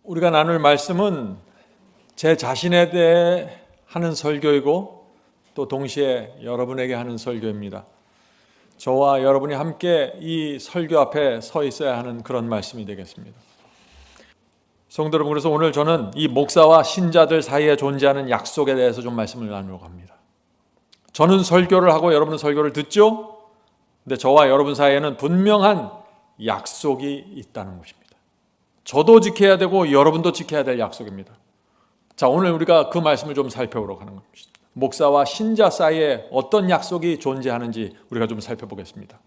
우리가 나눌 말씀은 제 자신에 대해 하는 설교이고 또 동시에 여러분에게 하는 설교입니다. 저와 여러분이 함께 이 설교 앞에 서 있어야 하는 그런 말씀이 되겠습니다. 성도 여러분, 그래서 오늘 저는 이 목사와 신자들 사이에 존재하는 약속에 대해서 좀 말씀을 나누려고 합니다. 저는 설교를 하고 여러분은 설교를 듣죠? 근데 저와 여러분 사이에는 분명한 약속이 있다는 것입니다. 저도 지켜야 되고 여러분도 지켜야 될 약속입니다. 자, 오늘 우리가 그 말씀을 좀 살펴보려고 하는 겁니다. 목사와 신자 사이에 어떤 약속이 존재하는지 우리가 좀 살펴보겠습니다.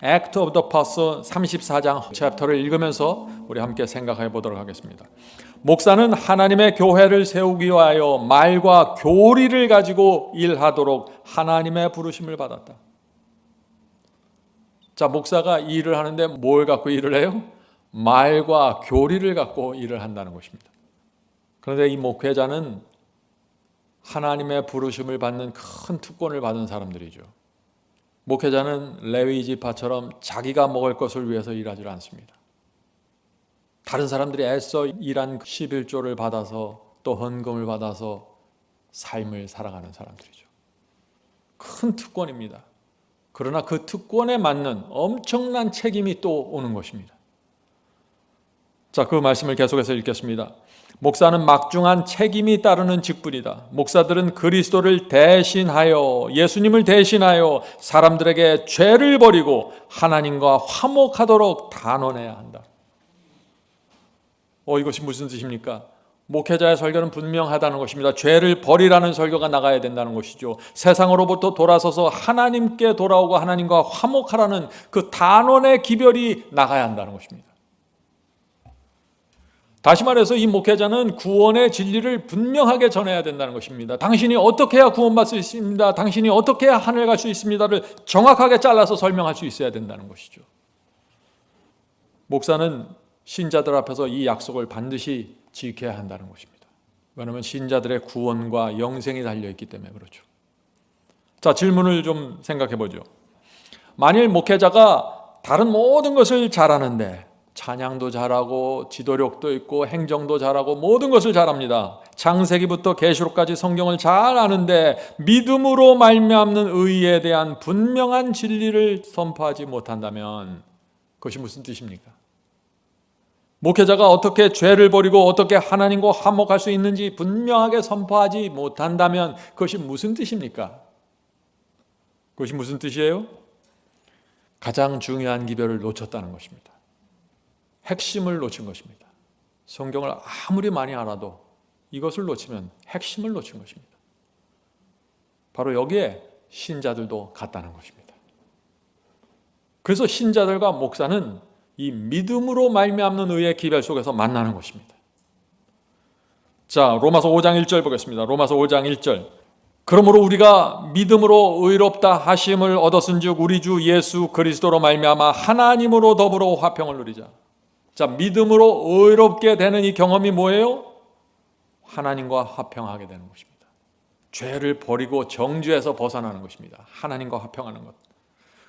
Act of the Apostle 34장 챕터를 읽으면서 우리 함께 생각해 보도록 하겠습니다. 목사는 하나님의 교회를 세우기 위하여 말과 교리를 가지고 일하도록 하나님의 부르심을 받았다. 자, 목사가 일을 하는데 뭘 갖고 일을 해요? 말과 교리를 갖고 일을 한다는 것입니다. 그런데 이 목회자는 하나님의 부르심을 받는 큰 특권을 받은 사람들이죠. 목회자는 레위 지파처럼 자기가 먹을 것을 위해서 일하지 않습니다. 다른 사람들이 애써 일한 11조를 받아서 또 헌금을 받아서 삶을 살아가는 사람들이죠. 큰 특권입니다. 그러나 그 특권에 맞는 엄청난 책임이 또 오는 것입니다. 자, 그 말씀을 계속해서 읽겠습니다. 목사는 막중한 책임이 따르는 직분이다. 목사들은 그리스도를 대신하여, 예수님을 대신하여 사람들에게 죄를 버리고 하나님과 화목하도록 단언해야 한다. 이것이 무슨 뜻입니까? 목회자의 설교는 분명하다는 것입니다. 죄를 버리라는 설교가 나가야 된다는 것이죠. 세상으로부터 돌아서서 하나님께 돌아오고 하나님과 화목하라는 그 단언의 기별이 나가야 한다는 것입니다. 다시 말해서 이 목회자는 구원의 진리를 분명하게 전해야 된다는 것입니다. 당신이 어떻게 해야 구원받을 수 있습니다. 당신이 어떻게 해야 하늘 갈 수 있습니다를 정확하게 잘라서 설명할 수 있어야 된다는 것이죠. 목사는 신자들 앞에서 이 약속을 반드시 지켜야 한다는 것입니다. 왜냐하면 신자들의 구원과 영생이 달려있기 때문에 그렇죠. 자, 질문을 좀 생각해 보죠. 만일 목회자가 다른 모든 것을 잘하는데 찬양도 잘하고 지도력도 있고 행정도 잘하고 모든 것을 잘합니다. 창세기부터 계시록까지 성경을 잘 아는데 믿음으로 말미암는 의에 대한 분명한 진리를 선포하지 못한다면 그것이 무슨 뜻입니까? 목회자가 어떻게 죄를 버리고 어떻게 하나님과 화목할 수 있는지 분명하게 선포하지 못한다면 그것이 무슨 뜻입니까? 그것이 무슨 뜻이에요? 가장 중요한 기별을 놓쳤다는 것입니다. 핵심을 놓친 것입니다. 성경을 아무리 많이 알아도 이것을 놓치면 핵심을 놓친 것입니다. 바로 여기에 신자들도 같다는 것입니다. 그래서 신자들과 목사는 이 믿음으로 말미암는 의의 기별 속에서 만나는 것입니다. 자, 로마서 5장 1절 보겠습니다. 로마서 5장 1절. 그러므로 우리가 믿음으로 의롭다 하심을 얻었은즉 우리 주 예수 그리스도로 말미암아 하나님으로 더불어 화평을 누리자. 자, 믿음으로 의롭게 되는 이 경험이 뭐예요? 하나님과 화평하게 되는 것입니다. 죄를 버리고 정죄에서 벗어나는 것입니다. 하나님과 화평하는 것.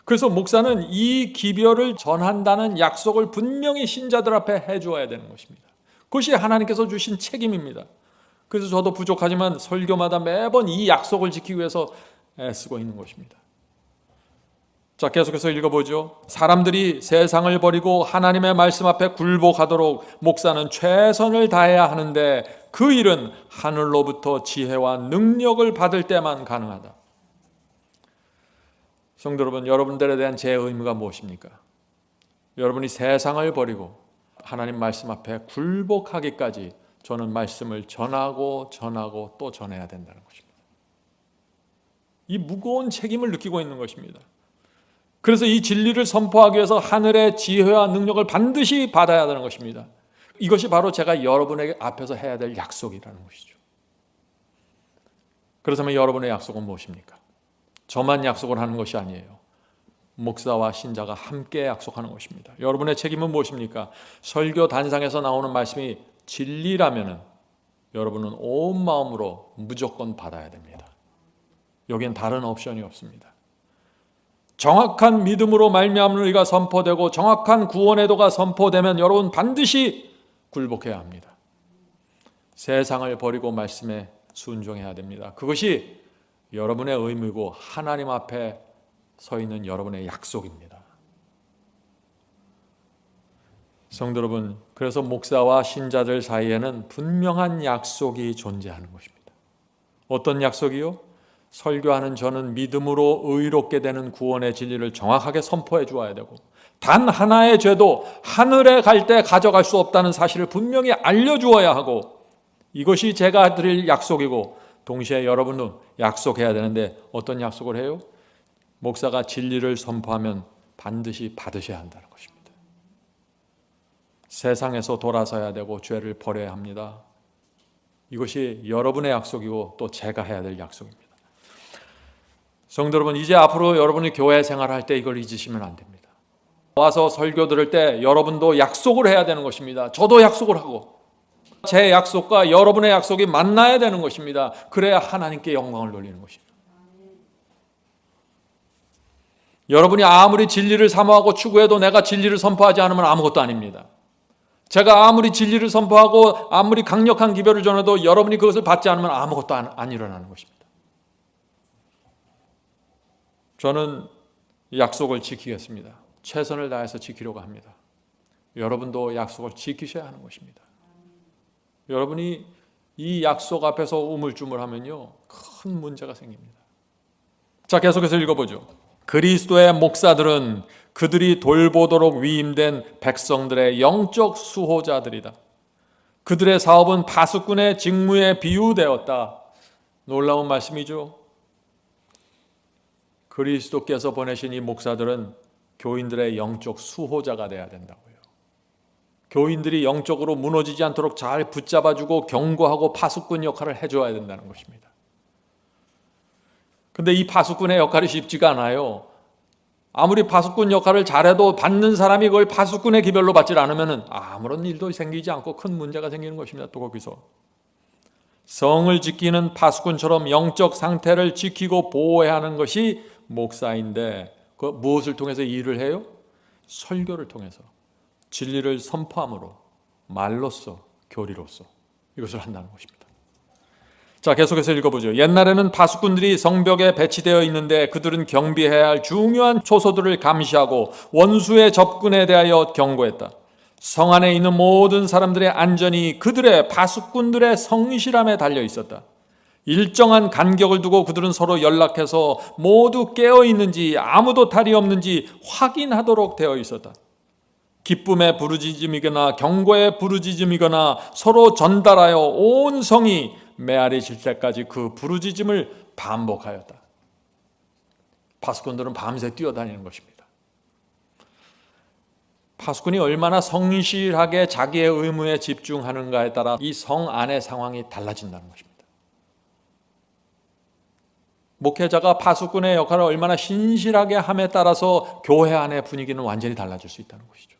그래서 목사는 이 기별을 전한다는 약속을 분명히 신자들 앞에 해주어야 되는 것입니다. 그것이 하나님께서 주신 책임입니다. 그래서 저도 부족하지만 설교마다 매번 이 약속을 지키기 위해서 애쓰고 있는 것입니다. 자, 계속해서 읽어보죠. 사람들이 세상을 버리고 하나님의 말씀 앞에 굴복하도록 목사는 최선을 다해야 하는데 그 일은 하늘로부터 지혜와 능력을 받을 때만 가능하다. 성도 여러분, 여러분들에 대한 제 의무가 무엇입니까? 여러분이 세상을 버리고 하나님 말씀 앞에 굴복하기까지 저는 말씀을 전하고 또 전해야 된다는 것입니다. 이 무거운 책임을 느끼고 있는 것입니다. 그래서 이 진리를 선포하기 위해서 하늘의 지혜와 능력을 반드시 받아야 하는 것입니다. 이것이 바로 제가 여러분에게 앞에서 해야 될 약속이라는 것이죠. 그렇다면 여러분의 약속은 무엇입니까? 저만 약속을 하는 것이 아니에요. 목사와 신자가 함께 약속하는 것입니다. 여러분의 책임은 무엇입니까? 설교 단상에서 나오는 말씀이 진리라면 여러분은 온 마음으로 무조건 받아야 됩니다. 여기엔 다른 옵션이 없습니다. 정확한 믿음으로 말미암는 의가 선포되고 정확한 구원의 도가 선포되면 여러분 반드시 굴복해야 합니다. 세상을 버리고 말씀에 순종해야 됩니다. 그것이 여러분의 의무이고 하나님 앞에 서 있는 여러분의 약속입니다. 성도 여러분, 그래서 목사와 신자들 사이에는 분명한 약속이 존재하는 것입니다. 어떤 약속이요? 설교하는 저는 믿음으로 의롭게 되는 구원의 진리를 정확하게 선포해 주어야 되고, 단 하나의 죄도 하늘에 갈 때 가져갈 수 없다는 사실을 분명히 알려주어야 하고, 이것이 제가 드릴 약속이고 동시에 여러분은 약속해야 되는데 어떤 약속을 해요? 목사가 진리를 선포하면 반드시 받으셔야 한다는 것입니다. 세상에서 돌아서야 되고 죄를 버려야 합니다. 이것이 여러분의 약속이고 또 제가 해야 될 약속입니다. 성도 여러분, 이제 앞으로 여러분이 교회 생활할 때 이걸 잊으시면 안 됩니다. 와서 설교 들을 때 여러분도 약속을 해야 되는 것입니다. 저도 약속을 하고 제 약속과 여러분의 약속이 만나야 되는 것입니다. 그래야 하나님께 영광을 돌리는 것입니다. 여러분이 아무리 진리를 사모하고 추구해도 내가 진리를 선포하지 않으면 아무것도 아닙니다. 제가 아무리 진리를 선포하고 아무리 강력한 기별을 전해도 여러분이 그것을 받지 않으면 아무것도 안 일어나는 것입니다. 저는 약속을 지키겠습니다. 최선을 다해서 지키려고 합니다. 여러분도 약속을 지키셔야 하는 것입니다. 여러분이 이 약속 앞에서 우물쭈물하면요, 큰 문제가 생깁니다. 자, 계속해서 읽어보죠. 그리스도의 목사들은 그들이 돌보도록 위임된 백성들의 영적 수호자들이다. 그들의 사업은 파수꾼의 직무에 비유되었다. 놀라운 말씀이죠. 그리스도께서 보내신 이 목사들은 교인들의 영적 수호자가 되어야 된다고요. 교인들이 영적으로 무너지지 않도록 잘 붙잡아주고 경고하고 파수꾼 역할을 해줘야 된다는 것입니다. 근데 이 파수꾼의 역할이 쉽지가 않아요. 아무리 파수꾼 역할을 잘해도 받는 사람이 그걸 파수꾼의 기별로 받지 않으면 아무런 일도 생기지 않고 큰 문제가 생기는 것입니다. 또 거기서 성을 지키는 파수꾼처럼 영적 상태를 지키고 보호해야 하는 것이 목사인데, 그 무엇을 통해서 일을 해요? 설교를 통해서, 진리를 선포함으로, 말로써, 교리로써 이것을 한다는 것입니다. 자, 계속해서 읽어보죠. 옛날에는 파수꾼들이 성벽에 배치되어 있는데 그들은 경비해야 할 중요한 초소들을 감시하고 원수의 접근에 대하여 경고했다. 성 안에 있는 모든 사람들의 안전이 그들의 파수꾼들의 성실함에 달려 있었다. 일정한 간격을 두고 그들은 서로 연락해서 모두 깨어 있는지 아무도 탈이 없는지 확인하도록 되어 있었다. 기쁨의 부르짖음이거나 경고의 부르짖음이거나 서로 전달하여 온 성이 메아리칠 때까지 그 부르짖음을 반복하였다. 파수꾼들은 밤새 뛰어다니는 것입니다. 파수꾼이 얼마나 성실하게 자기의 의무에 집중하는가에 따라 이 성 안의 상황이 달라진다는 것입니다. 목회자가 파수꾼의 역할을 얼마나 신실하게 함에 따라서 교회 안의 분위기는 완전히 달라질 수 있다는 것이죠.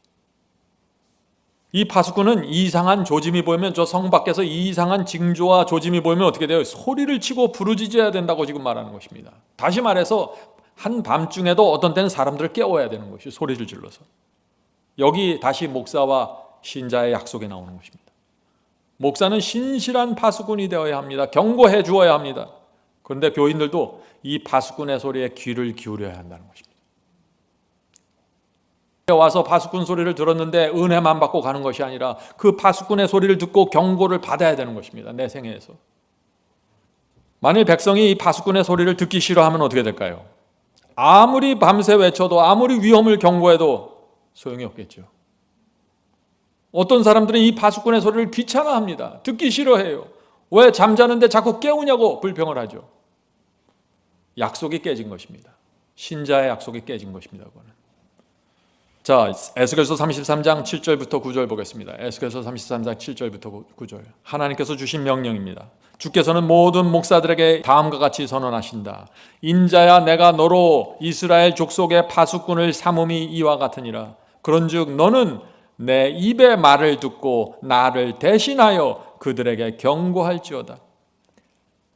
이 파수꾼은 이상한 조짐이 보이면, 저 성 밖에서 이상한 징조와 조짐이 보이면 어떻게 돼요? 소리를 치고 부르짖어야 된다고 지금 말하는 것입니다. 다시 말해서 한밤중에도 어떤 때는 사람들을 깨워야 되는 것이죠. 소리를 질러서. 여기 다시 목사와 신자의 약속이 나오는 것입니다. 목사는 신실한 파수꾼이 되어야 합니다. 경고해 주어야 합니다. 그런데 교인들도 이 파수꾼의 소리에 귀를 기울여야 한다는 것입니다. 와서 파수꾼 소리를 들었는데 은혜만 받고 가는 것이 아니라 그 파수꾼의 소리를 듣고 경고를 받아야 되는 것입니다. 내 생애에서. 만일 백성이 이 파수꾼의 소리를 듣기 싫어하면 어떻게 될까요? 아무리 밤새 외쳐도 아무리 위험을 경고해도 소용이 없겠죠. 어떤 사람들은 이 파수꾼의 소리를 귀찮아합니다. 듣기 싫어해요. 왜 잠자는데 자꾸 깨우냐고 불평을 하죠. 약속이 깨진 것입니다. 신자의 약속이 깨진 것입니다. 그거는. 자, 에스겔서 33장 7절부터 9절 보겠습니다. 에스겔서 33장 7절부터 9절. 하나님께서 주신 명령입니다. 주께서는 모든 목사들에게 다음과 같이 선언하신다. 인자야, 내가 너로 이스라엘 족속의 파수꾼을 삼음이 이와 같으니라. 그런즉 너는 내 입의 말을 듣고 나를 대신하여 그들에게 경고할지어다.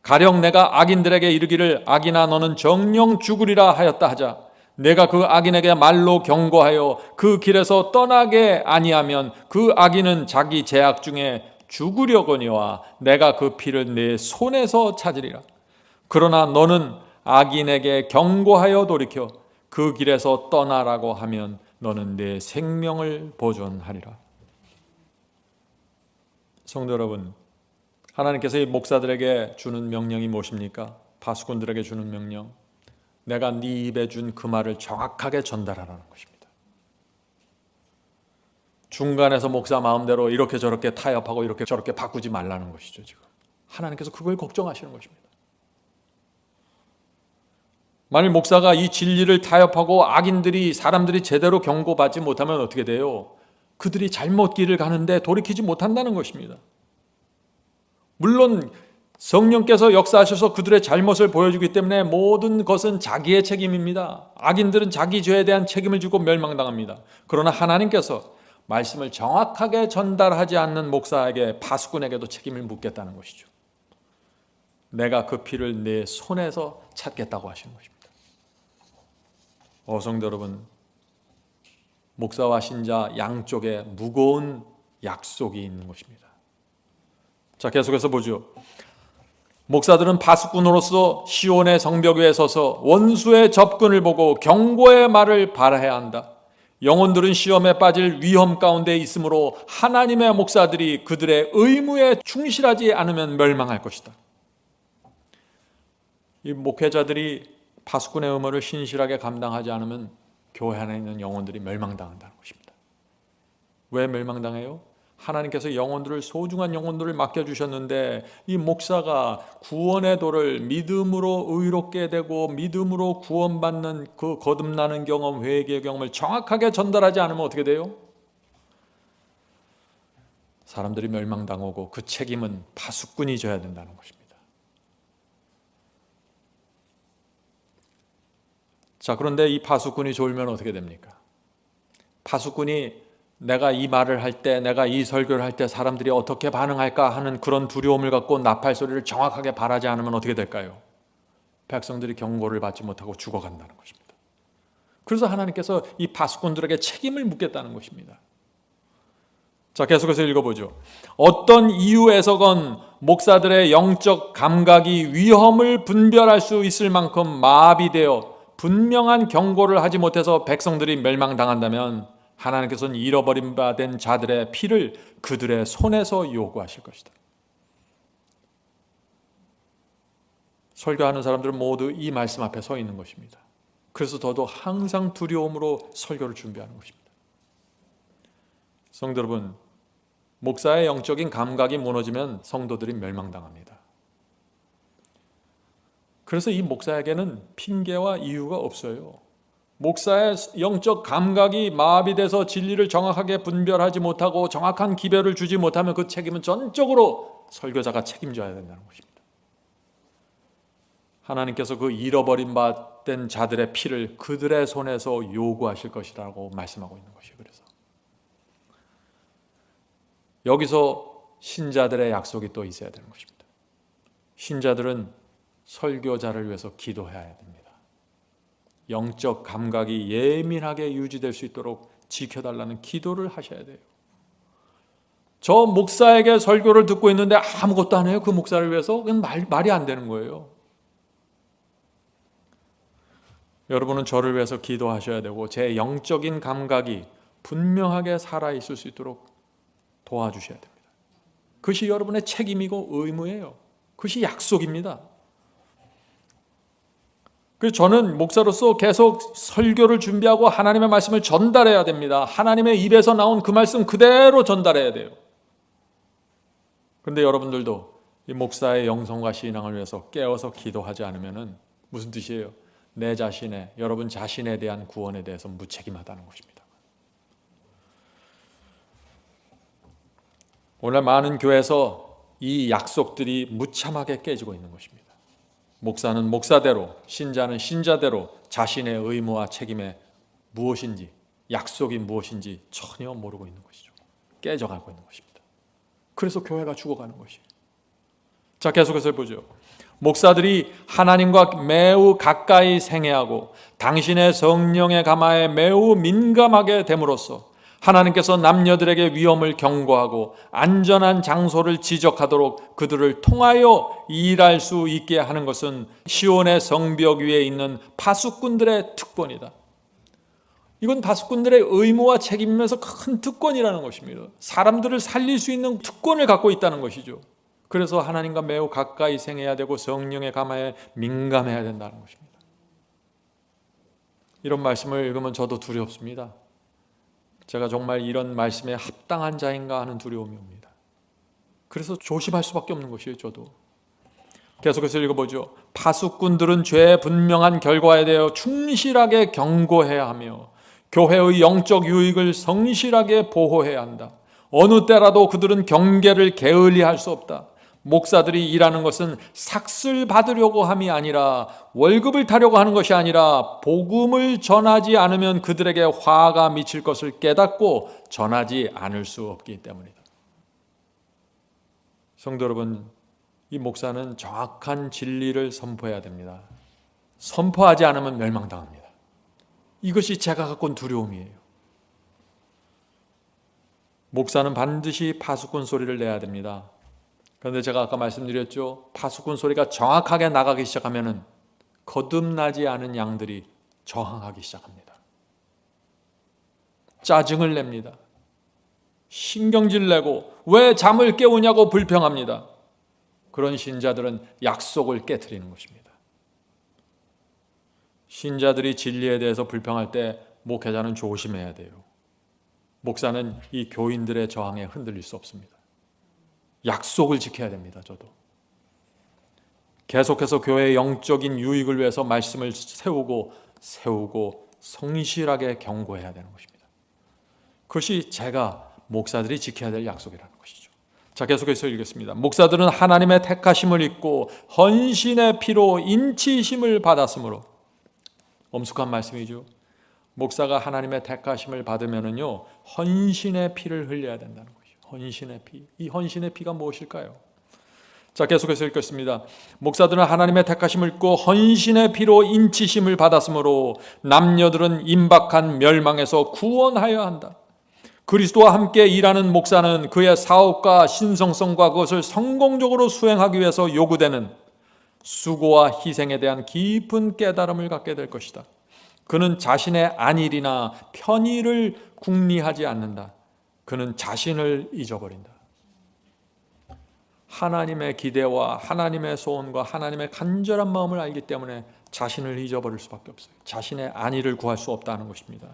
가령 내가 악인들에게 이르기를 악인아 너는 정령 죽으리라 하였다 하자. 내가 그 악인에게 말로 경고하여 그 길에서 떠나게 아니하면 그 악인은 자기 죄악 중에 죽으려거니와 내가 그 피를 내 손에서 찾으리라. 그러나 너는 악인에게 경고하여 돌이켜 그 길에서 떠나라고 하면 너는 내 생명을 보존하리라. 성도 여러분, 하나님께서 이 목사들에게 주는 명령이 무엇입니까? 파수꾼들에게 주는 명령, 내가 네 입에 준 그 말을 정확하게 전달하라는 것입니다. 중간에서 목사 마음대로 이렇게 저렇게 타협하고 이렇게 저렇게 바꾸지 말라는 것이죠. 지금 하나님께서 그걸 걱정하시는 것입니다. 만일 목사가 이 진리를 타협하고 악인들이 사람들이 제대로 경고받지 못하면 어떻게 돼요? 그들이 잘못 길을 가는데 돌이키지 못한다는 것입니다. 물론 성령께서 역사하셔서 그들의 잘못을 보여주기 때문에 모든 것은 자기의 책임입니다. 악인들은 자기 죄에 대한 책임을 지고 멸망당합니다. 그러나 하나님께서 말씀을 정확하게 전달하지 않는 목사에게, 파수꾼에게도 책임을 묻겠다는 것이죠. 내가 그 피를 내 손에서 찾겠다고 하시는 것입니다. 성도 여러분, 목사와 신자 양쪽에 무거운 약속이 있는 것입니다. 자, 계속해서 보죠. 목사들은 파수꾼으로서 시온의 성벽 위에 서서 원수의 접근을 보고 경고의 말을 발해야 한다. 영혼들은 시험에 빠질 위험 가운데 있으므로 하나님의 목사들이 그들의 의무에 충실하지 않으면 멸망할 것이다. 이 목회자들이 파수꾼의 의무를 신실하게 감당하지 않으면 교회 안에 있는 영혼들이 멸망당한다는 것입니다. 왜 멸망당해요? 하나님께서 영혼들을, 소중한 영혼들을 맡겨주셨는데 이 목사가 구원의 도를 믿음으로 의롭게 되고 믿음으로 구원받는 그 거듭나는 경험, 회개의 경험을 정확하게 전달하지 않으면 어떻게 돼요? 사람들이 멸망당하고 그 책임은 파수꾼이 져야 된다는 것입니다. 자, 그런데 이 파수꾼이 졸면 어떻게 됩니까? 파수꾼이 내가 이 말을 할 때, 내가 이 설교를 할 때 사람들이 어떻게 반응할까 하는 그런 두려움을 갖고 나팔 소리를 정확하게 발하지 않으면 어떻게 될까요? 백성들이 경고를 받지 못하고 죽어간다는 것입니다. 그래서 하나님께서 이 파수꾼들에게 책임을 묻겠다는 것입니다. 자, 계속해서 읽어보죠. 어떤 이유에서건 목사들의 영적 감각이 위험을 분별할 수 있을 만큼 마비되어 분명한 경고를 하지 못해서 백성들이 멸망당한다면 하나님께서는 잃어버린 바 된 자들의 피를 그들의 손에서 요구하실 것이다. 설교하는 사람들은 모두 이 말씀 앞에 서 있는 것입니다. 그래서 저도 항상 두려움으로 설교를 준비하는 것입니다. 성도 여러분, 목사의 영적인 감각이 무너지면 성도들이 멸망당합니다. 그래서 이 목사에게는 핑계와 이유가 없어요. 목사의 영적 감각이 마비돼서 진리를 정확하게 분별하지 못하고 정확한 기별을 주지 못하면 그 책임은 전적으로 설교자가 책임져야 된다는 것입니다. 하나님께서 그 잃어버린 바 된 자들의 피를 그들의 손에서 요구하실 것이라고 말씀하고 있는 것이에요. 그래서 여기서 신자들의 약속이 또 있어야 되는 것입니다. 신자들은 설교자를 위해서 기도해야 됩니다. 영적 감각이 예민하게 유지될 수 있도록 지켜달라는 기도를 하셔야 돼요. 저 목사에게 설교를 듣고 있는데 아무것도 안 해요. 그 목사를 위해서. 그건 말이 안 되는 거예요. 여러분은 저를 위해서 기도하셔야 되고 제 영적인 감각이 분명하게 살아있을 수 있도록 도와주셔야 됩니다. 그것이 여러분의 책임이고 의무예요. 그것이 약속입니다. 그래서 저는 목사로서 계속 설교를 준비하고 하나님의 말씀을 전달해야 됩니다. 하나님의 입에서 나온 그 말씀 그대로 전달해야 돼요. 그런데 여러분들도 이 목사의 영성과 신앙을 위해서 깨어서 기도하지 않으면 무슨 뜻이에요? 내 자신의, 여러분 자신에 대한 구원에 대해서 무책임하다는 것입니다. 오늘 많은 교회에서 이 약속들이 무참하게 깨지고 있는 것입니다. 목사는 목사대로, 신자는 신자대로 자신의 의무와 책임에 무엇인지, 약속이 무엇인지 전혀 모르고 있는 것이죠. 깨져가고 있는 것입니다. 그래서 교회가 죽어가는 것이에요. 자, 계속해서 보죠. 목사들이 하나님과 매우 가까이 생애하고 당신의 성령의 감화에 매우 민감하게 됨으로써 하나님께서 남녀들에게 위험을 경고하고 안전한 장소를 지적하도록 그들을 통하여 일할 수 있게 하는 것은 시온의 성벽 위에 있는 파수꾼들의 특권이다. 이건 파수꾼들의 의무와 책임이면서 큰 특권이라는 것입니다. 사람들을 살릴 수 있는 특권을 갖고 있다는 것이죠. 그래서 하나님과 매우 가까이 생해야 되고 성령의 감화에 민감해야 된다는 것입니다. 이런 말씀을 읽으면 저도 두렵습니다. 제가 정말 이런 말씀에 합당한 자인가 하는 두려움이 옵니다. 그래서 조심할 수밖에 없는 것이에요. 저도 계속해서 읽어보죠. 파수꾼들은 죄의 분명한 결과에 대하여 충실하게 경고해야 하며 교회의 영적 유익을 성실하게 보호해야 한다. 어느 때라도 그들은 경계를 게을리할 수 없다. 목사들이 일하는 것은 삭슬 받으려고 함이 아니라 월급을 타려고 하는 것이 아니라 복음을 전하지 않으면 그들에게 화가 미칠 것을 깨닫고 전하지 않을 수 없기 때문이다. 성도 여러분, 이 목사는 정확한 진리를 선포해야 됩니다. 선포하지 않으면 멸망당합니다. 이것이 제가 갖고 온 두려움이에요. 목사는 반드시 파수꾼 소리를 내야 됩니다. 그런데 제가 아까 말씀드렸죠. 파수꾼 소리가 정확하게 나가기 시작하면 거듭나지 않은 양들이 저항하기 시작합니다. 짜증을 냅니다. 신경질 내고 왜 잠을 깨우냐고 불평합니다. 그런 신자들은 약속을 깨트리는 것입니다. 신자들이 진리에 대해서 불평할 때 목회자는 조심해야 돼요. 목사는 이 교인들의 저항에 흔들릴 수 없습니다. 약속을 지켜야 됩니다. 저도 계속해서 교회의 영적인 유익을 위해서 말씀을 세우고 성실하게 경고해야 되는 것입니다. 그것이 제가 목사들이 지켜야 될 약속이라는 것이죠. 자, 계속해서 읽겠습니다. 목사들은 하나님의 택하심을 입고 헌신의 피로 인치심을 받았으므로. 엄숙한 말씀이죠. 목사가 하나님의 택하심을 받으면은요, 헌신의 피를 흘려야 된다는 거죠. 헌신의 피. 이 헌신의 피가 무엇일까요? 자, 계속해서 읽겠습니다. 목사들은 하나님의 택하심을 입고 헌신의 피로 인치심을 받았으므로 남녀들은 임박한 멸망에서 구원하여야 한다. 그리스도와 함께 일하는 목사는 그의 사업과 신성성과 그것을 성공적으로 수행하기 위해서 요구되는 수고와 희생에 대한 깊은 깨달음을 갖게 될 것이다. 그는 자신의 안일이나 편의를 궁리하지 않는다. 그는 자신을 잊어버린다. 하나님의 기대와 하나님의 소원과 하나님의 간절한 마음을 알기 때문에 자신을 잊어버릴 수밖에 없어요. 자신의 안위를 구할 수 없다는 것입니다.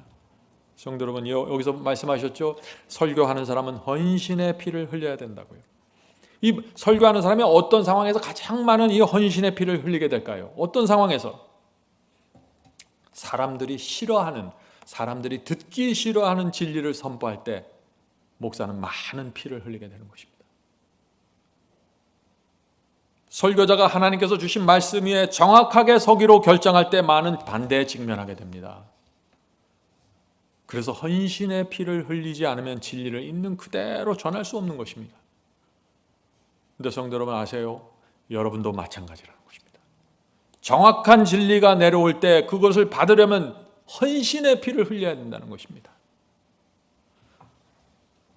성도 여러분, 여기서 말씀하셨죠. 설교하는 사람은 헌신의 피를 흘려야 된다고요. 이 설교하는 사람이 어떤 상황에서 가장 많은 이 헌신의 피를 흘리게 될까요? 어떤 상황에서? 사람들이 싫어하는, 사람들이 듣기 싫어하는 진리를 선포할 때 목사는 많은 피를 흘리게 되는 것입니다. 설교자가 하나님께서 주신 말씀 위에 정확하게 서기로 결정할 때 많은 반대에 직면하게 됩니다. 그래서 헌신의 피를 흘리지 않으면 진리를 있는 그대로 전할 수 없는 것입니다. 그런데 성도 여러분 아세요? 여러분도 마찬가지라는 것입니다. 정확한 진리가 내려올 때 그것을 받으려면 헌신의 피를 흘려야 된다는 것입니다.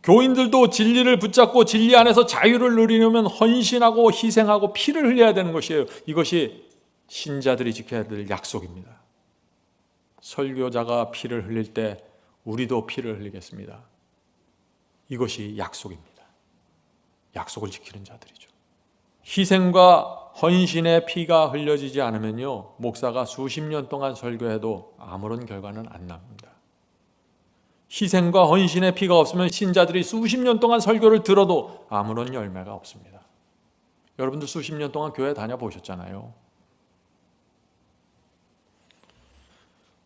교인들도 진리를 붙잡고 진리 안에서 자유를 누리려면 헌신하고 희생하고 피를 흘려야 되는 것이에요. 이것이 신자들이 지켜야 될 약속입니다. 설교자가 피를 흘릴 때 우리도 피를 흘리겠습니다. 이것이 약속입니다. 약속을 지키는 자들이죠. 희생과 헌신의 피가 흘려지지 않으면요, 목사가 수십 년 동안 설교해도 아무런 결과는 안 납니다. 희생과 헌신의 피가 없으면 신자들이 수십 년 동안 설교를 들어도 아무런 열매가 없습니다. 여러분들 수십 년 동안 교회 다녀보셨잖아요.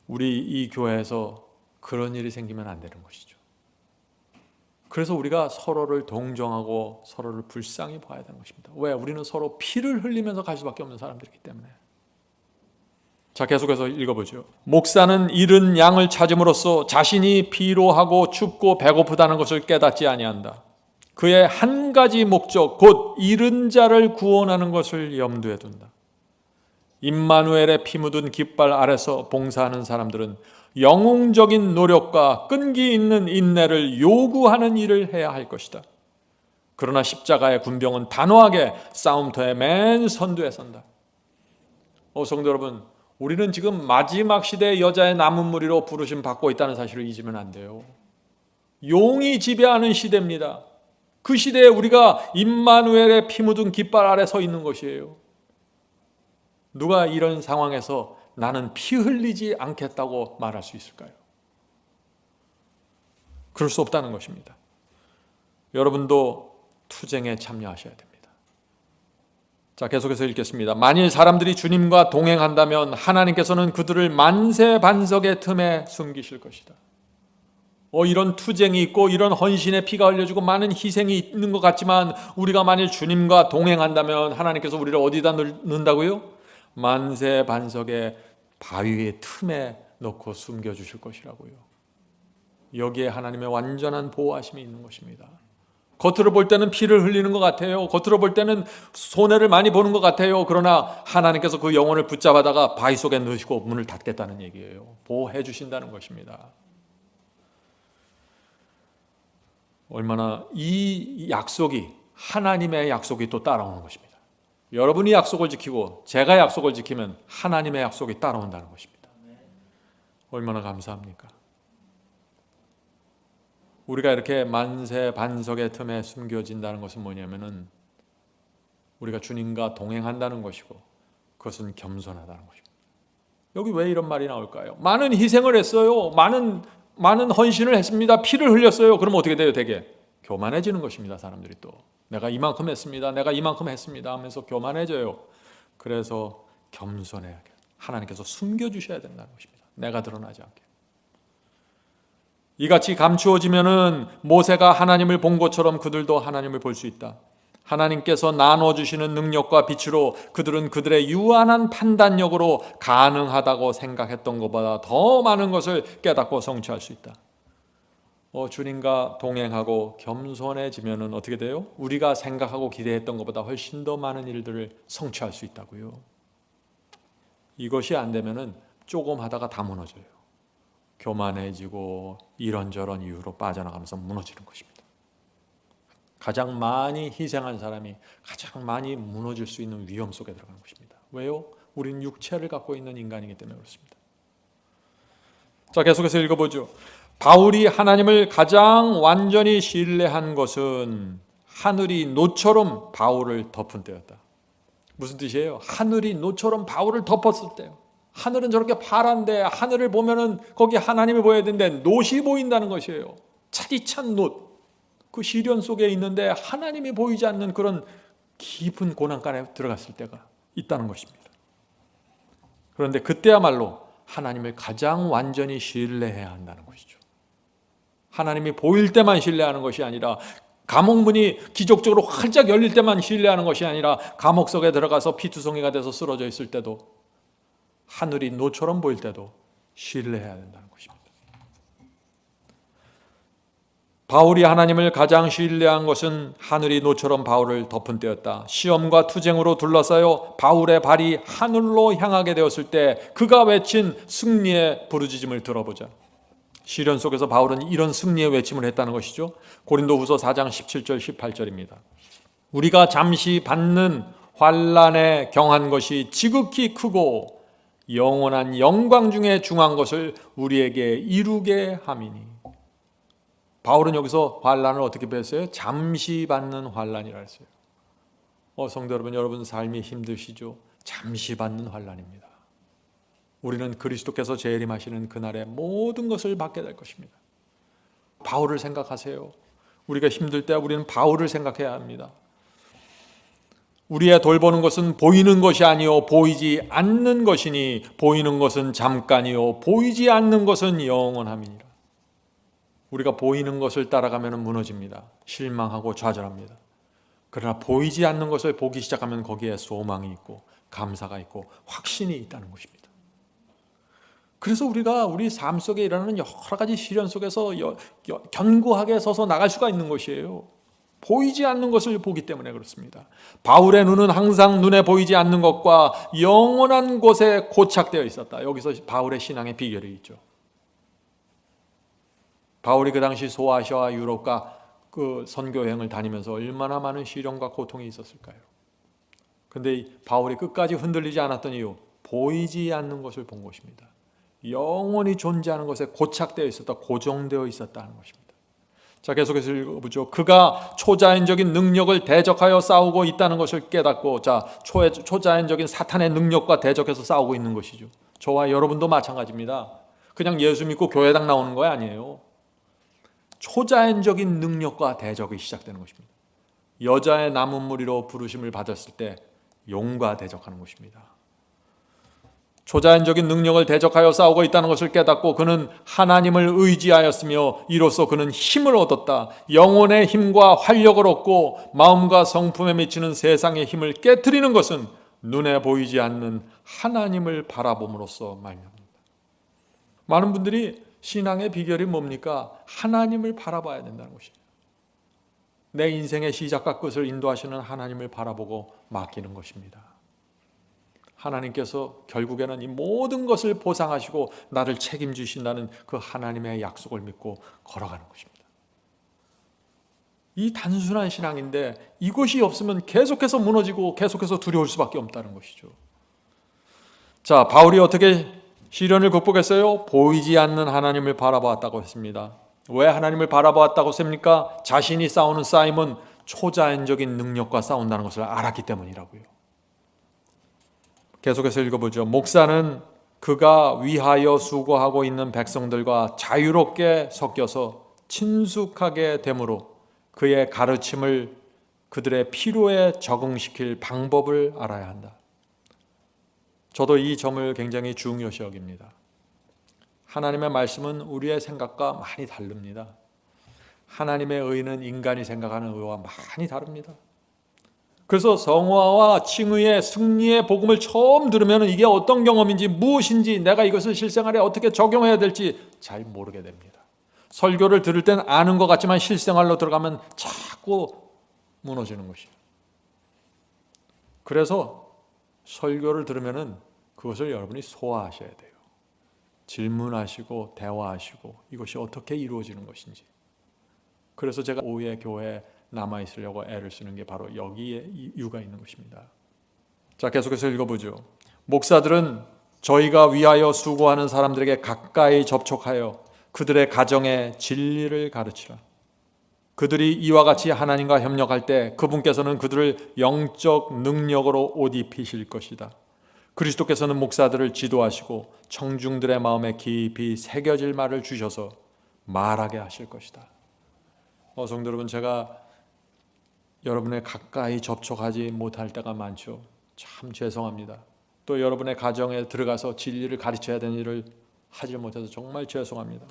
우리 이 교회에서 그런 일이 생기면 안 되는 것이죠. 그래서 우리가 서로를 동정하고 서로를 불쌍히 봐야 되는 것입니다. 왜? 우리는 서로 피를 흘리면서 갈 수밖에 없는 사람들이기 때문에. 자, 계속해서 읽어보죠. 목사는 잃은 양을 찾음으로써 자신이 피로하고 춥고 배고프다는 것을 깨닫지 아니한다. 그의 한 가지 목적, 곧 잃은 자를 구원하는 것을 염두에 둔다. 임마누엘의 피 묻은 깃발 아래서 봉사하는 사람들은 영웅적인 노력과 끈기 있는 인내를 요구하는 일을 해야 할 것이다. 그러나 십자가의 군병은 단호하게 싸움터의 맨 선두에 선다. 성도 여러분, 우리는 지금 마지막 시대의 여자의 남은 무리로 부르심 받고 있다는 사실을 잊으면 안 돼요. 용이 지배하는 시대입니다. 그 시대에 우리가 임마누엘의 피 묻은 깃발 아래 서 있는 것이에요. 누가 이런 상황에서 나는 피 흘리지 않겠다고 말할 수 있을까요? 그럴 수 없다는 것입니다. 여러분도 투쟁에 참여하셔야 됩니다. 자, 계속해서 읽겠습니다. 만일 사람들이 주님과 동행한다면 하나님께서는 그들을 만세반석의 틈에 숨기실 것이다. 이런 투쟁이 있고 이런 헌신의 피가 흘려지고 많은 희생이 있는 것 같지만 우리가 만일 주님과 동행한다면 하나님께서 우리를 어디다 넣는다고요? 만세반석의 바위의 틈에 넣고 숨겨주실 것이라고요. 여기에 하나님의 완전한 보호하심이 있는 것입니다. 겉으로 볼 때는 피를 흘리는 것 같아요. 겉으로 볼 때는 손해를 많이 보는 것 같아요. 그러나 하나님께서 그 영혼을 붙잡아다가 바위 속에 넣으시고 문을 닫겠다는 얘기예요. 보호해 주신다는 것입니다. 얼마나 이 약속이 하나님의 약속이 또 따라오는 것입니다. 여러분이 약속을 지키고 제가 약속을 지키면 하나님의 약속이 따라온다는 것입니다. 얼마나 감사합니까? 우리가 이렇게 만세반석의 틈에 숨겨진다는 것은 뭐냐면은 우리가 주님과 동행한다는 것이고 그것은 겸손하다는 것입니다. 여기 왜 이런 말이 나올까요? 많은 희생을 했어요. 많은 헌신을 했습니다. 피를 흘렸어요. 그럼 어떻게 돼요? 되게 교만해지는 것입니다. 사람들이 또 내가 이만큼 했습니다. 내가 이만큼 했습니다 하면서 교만해져요. 그래서 겸손해야 해요. 하나님께서 숨겨주셔야 된다는 것입니다. 내가 드러나지 않게. 이같이 감추어지면은 모세가 하나님을 본 것처럼 그들도 하나님을 볼 수 있다. 하나님께서 나눠주시는 능력과 빛으로 그들은 그들의 유한한 판단력으로 가능하다고 생각했던 것보다 더 많은 것을 깨닫고 성취할 수 있다. 주님과 동행하고 겸손해지면은 어떻게 돼요? 우리가 생각하고 기대했던 것보다 훨씬 더 많은 일들을 성취할 수 있다고요. 이것이 안 되면은 조금 하다가 다 무너져요. 교만해지고 이런저런 이유로 빠져나가면서 무너지는 것입니다. 가장 많이 희생한 사람이 가장 많이 무너질 수 있는 위험 속에 들어가는 것입니다. 왜요? 우리는 육체를 갖고 있는 인간이기 때문에 그렇습니다. 자, 계속해서 읽어보죠. 바울이 하나님을 가장 완전히 신뢰한 것은 하늘이 노처럼 바울을 덮은 때였다. 무슨 뜻이에요? 하늘이 노처럼 바울을 덮었을 때요. 하늘은 저렇게 파란데 하늘을 보면은 거기 하나님이 보여야 되는데 놋이 보인다는 것이에요. 차디찬 놋. 그 시련 속에 있는데 하나님이 보이지 않는 그런 깊은 고난간에 들어갔을 때가 있다는 것입니다. 그런데 그때야말로 하나님을 가장 완전히 신뢰해야 한다는 것이죠. 하나님이 보일 때만 신뢰하는 것이 아니라 감옥문이 기적적으로 활짝 열릴 때만 신뢰하는 것이 아니라 감옥 속에 들어가서 피투성이가 돼서 쓰러져 있을 때도 하늘이 노처럼 보일 때도 신뢰해야 된다는 것입니다. 바울이 하나님을 가장 신뢰한 것은 하늘이 노처럼 바울을 덮은 때였다. 시험과 투쟁으로 둘러싸여 바울의 발이 하늘로 향하게 되었을 때 그가 외친 승리의 부르짖음을 들어보자. 시련 속에서 바울은 이런 승리의 외침을 했다는 것이죠. 고린도후서 4장 17절 18절입니다. 우리가 잠시 받는 환난에 경한 것이 지극히 크고 영원한 영광 중에 중한 것을 우리에게 이루게 함이니. 바울은 여기서 환난을 어떻게 배웠어요? 잠시 받는 환난이라 했어요. 성도 여러분, 여러분 삶이 힘드시죠? 잠시 받는 환난입니다. 우리는 그리스도께서 재림하시는 그날에 모든 것을 받게 될 것입니다. 바울을 생각하세요. 우리가 힘들 때 우리는 바울을 생각해야 합니다. 우리의 돌보는 것은 보이는 것이 아니요 보이지 않는 것이니 보이는 것은 잠깐이요 보이지 않는 것은 영원함이니라. 우리가 보이는 것을 따라가면 무너집니다. 실망하고 좌절합니다. 그러나 보이지 않는 것을 보기 시작하면 거기에 소망이 있고 감사가 있고 확신이 있다는 것입니다. 그래서 우리가 우리 삶 속에 일어나는 여러 가지 시련 속에서 견고하게 서서 나갈 수가 있는 것이에요. 보이지 않는 것을 보기 때문에 그렇습니다. 바울의 눈은 항상 눈에 보이지 않는 것과 영원한 곳에 고착되어 있었다. 여기서 바울의 신앙의 비결이 있죠. 바울이 그 당시 소아시아와 유럽과 그 선교 여행을 다니면서 얼마나 많은 시련과 고통이 있었을까요? 근데 바울이 끝까지 흔들리지 않았던 이유, 보이지 않는 것을 본 것입니다. 영원히 존재하는 것에 고착되어 있었다, 고정되어 있었다는 것입니다. 자, 계속해서 읽어보죠. 그가 초자연적인 능력을 대적하여 싸우고 있다는 것을 깨닫고, 자, 초자연적인 사탄의 능력과 대적해서 싸우고 있는 것이죠. 저와 여러분도 마찬가지입니다. 그냥 예수 믿고 교회당 나오는 거 아니에요. 초자연적인 능력과 대적이 시작되는 것입니다. 여자의 남은 무리로 부르심을 받았을 때 용과 대적하는 것입니다. 초자연적인 능력을 대적하여 싸우고 있다는 것을 깨닫고 그는 하나님을 의지하였으며 이로써 그는 힘을 얻었다. 영혼의 힘과 활력을 얻고 마음과 성품에 미치는 세상의 힘을 깨트리는 것은 눈에 보이지 않는 하나님을 바라봄으로써 말미암습니다. 많은 분들이 신앙의 비결이 뭡니까? 하나님을 바라봐야 된다는 것이에요. 내 인생의 시작과 끝을 인도하시는 하나님을 바라보고 맡기는 것입니다. 하나님께서 결국에는 이 모든 것을 보상하시고 나를 책임지신다는 그 하나님의 약속을 믿고 걸어가는 것입니다. 이 단순한 신앙인데 이것이 없으면 계속해서 무너지고 계속해서 두려울 수밖에 없다는 것이죠. 자, 바울이 어떻게 시련을 극복했어요? 보이지 않는 하나님을 바라보았다고 했습니다. 왜 하나님을 바라보았다고 했습니까? 자신이 싸우는 싸움은 초자연적인 능력과 싸운다는 것을 알았기 때문이라고요. 계속해서 읽어보죠. 목사는 그가 위하여 수고하고 있는 백성들과 자유롭게 섞여서 친숙하게 됨으로 그의 가르침을 그들의 필요에 적응시킬 방법을 알아야 한다. 저도 이 점을 굉장히 중요시 여깁니다. 하나님의 말씀은 우리의 생각과 많이 다릅니다. 하나님의 의는 인간이 생각하는 의와 많이 다릅니다. 그래서 성화와 칭의의 승리의 복음을 처음 들으면 이게 어떤 경험인지 무엇인지 내가 이것을 실생활에 어떻게 적용해야 될지 잘 모르게 됩니다. 설교를 들을 땐 아는 것 같지만 실생활로 들어가면 자꾸 무너지는 것이에요. 그래서 설교를 들으면 그것을 여러분이 소화하셔야 돼요. 질문하시고 대화하시고 이것이 어떻게 이루어지는 것인지. 그래서 제가 오후에 교회에 남아있으려고 애를 쓰는 게 바로 여기에 이유가 있는 것입니다. 자, 계속해서 읽어보죠. 목사들은 저희가 위하여 수고하는 사람들에게 가까이 접촉하여 그들의 가정에 진리를 가르치라. 그들이 이와 같이 하나님과 협력할 때 그분께서는 그들을 영적 능력으로 옷 입히실 것이다. 그리스도께서는 목사들을 지도하시고 청중들의 마음에 깊이 새겨질 말을 주셔서 말하게 하실 것이다. 성도 여러분, 제가 여러분의 가까이 접촉하지 못할 때가 많죠. 참 죄송합니다. 또 여러분의 가정에 들어가서 진리를 가르쳐야 되는 일을 하지 못해서 정말 죄송합니다.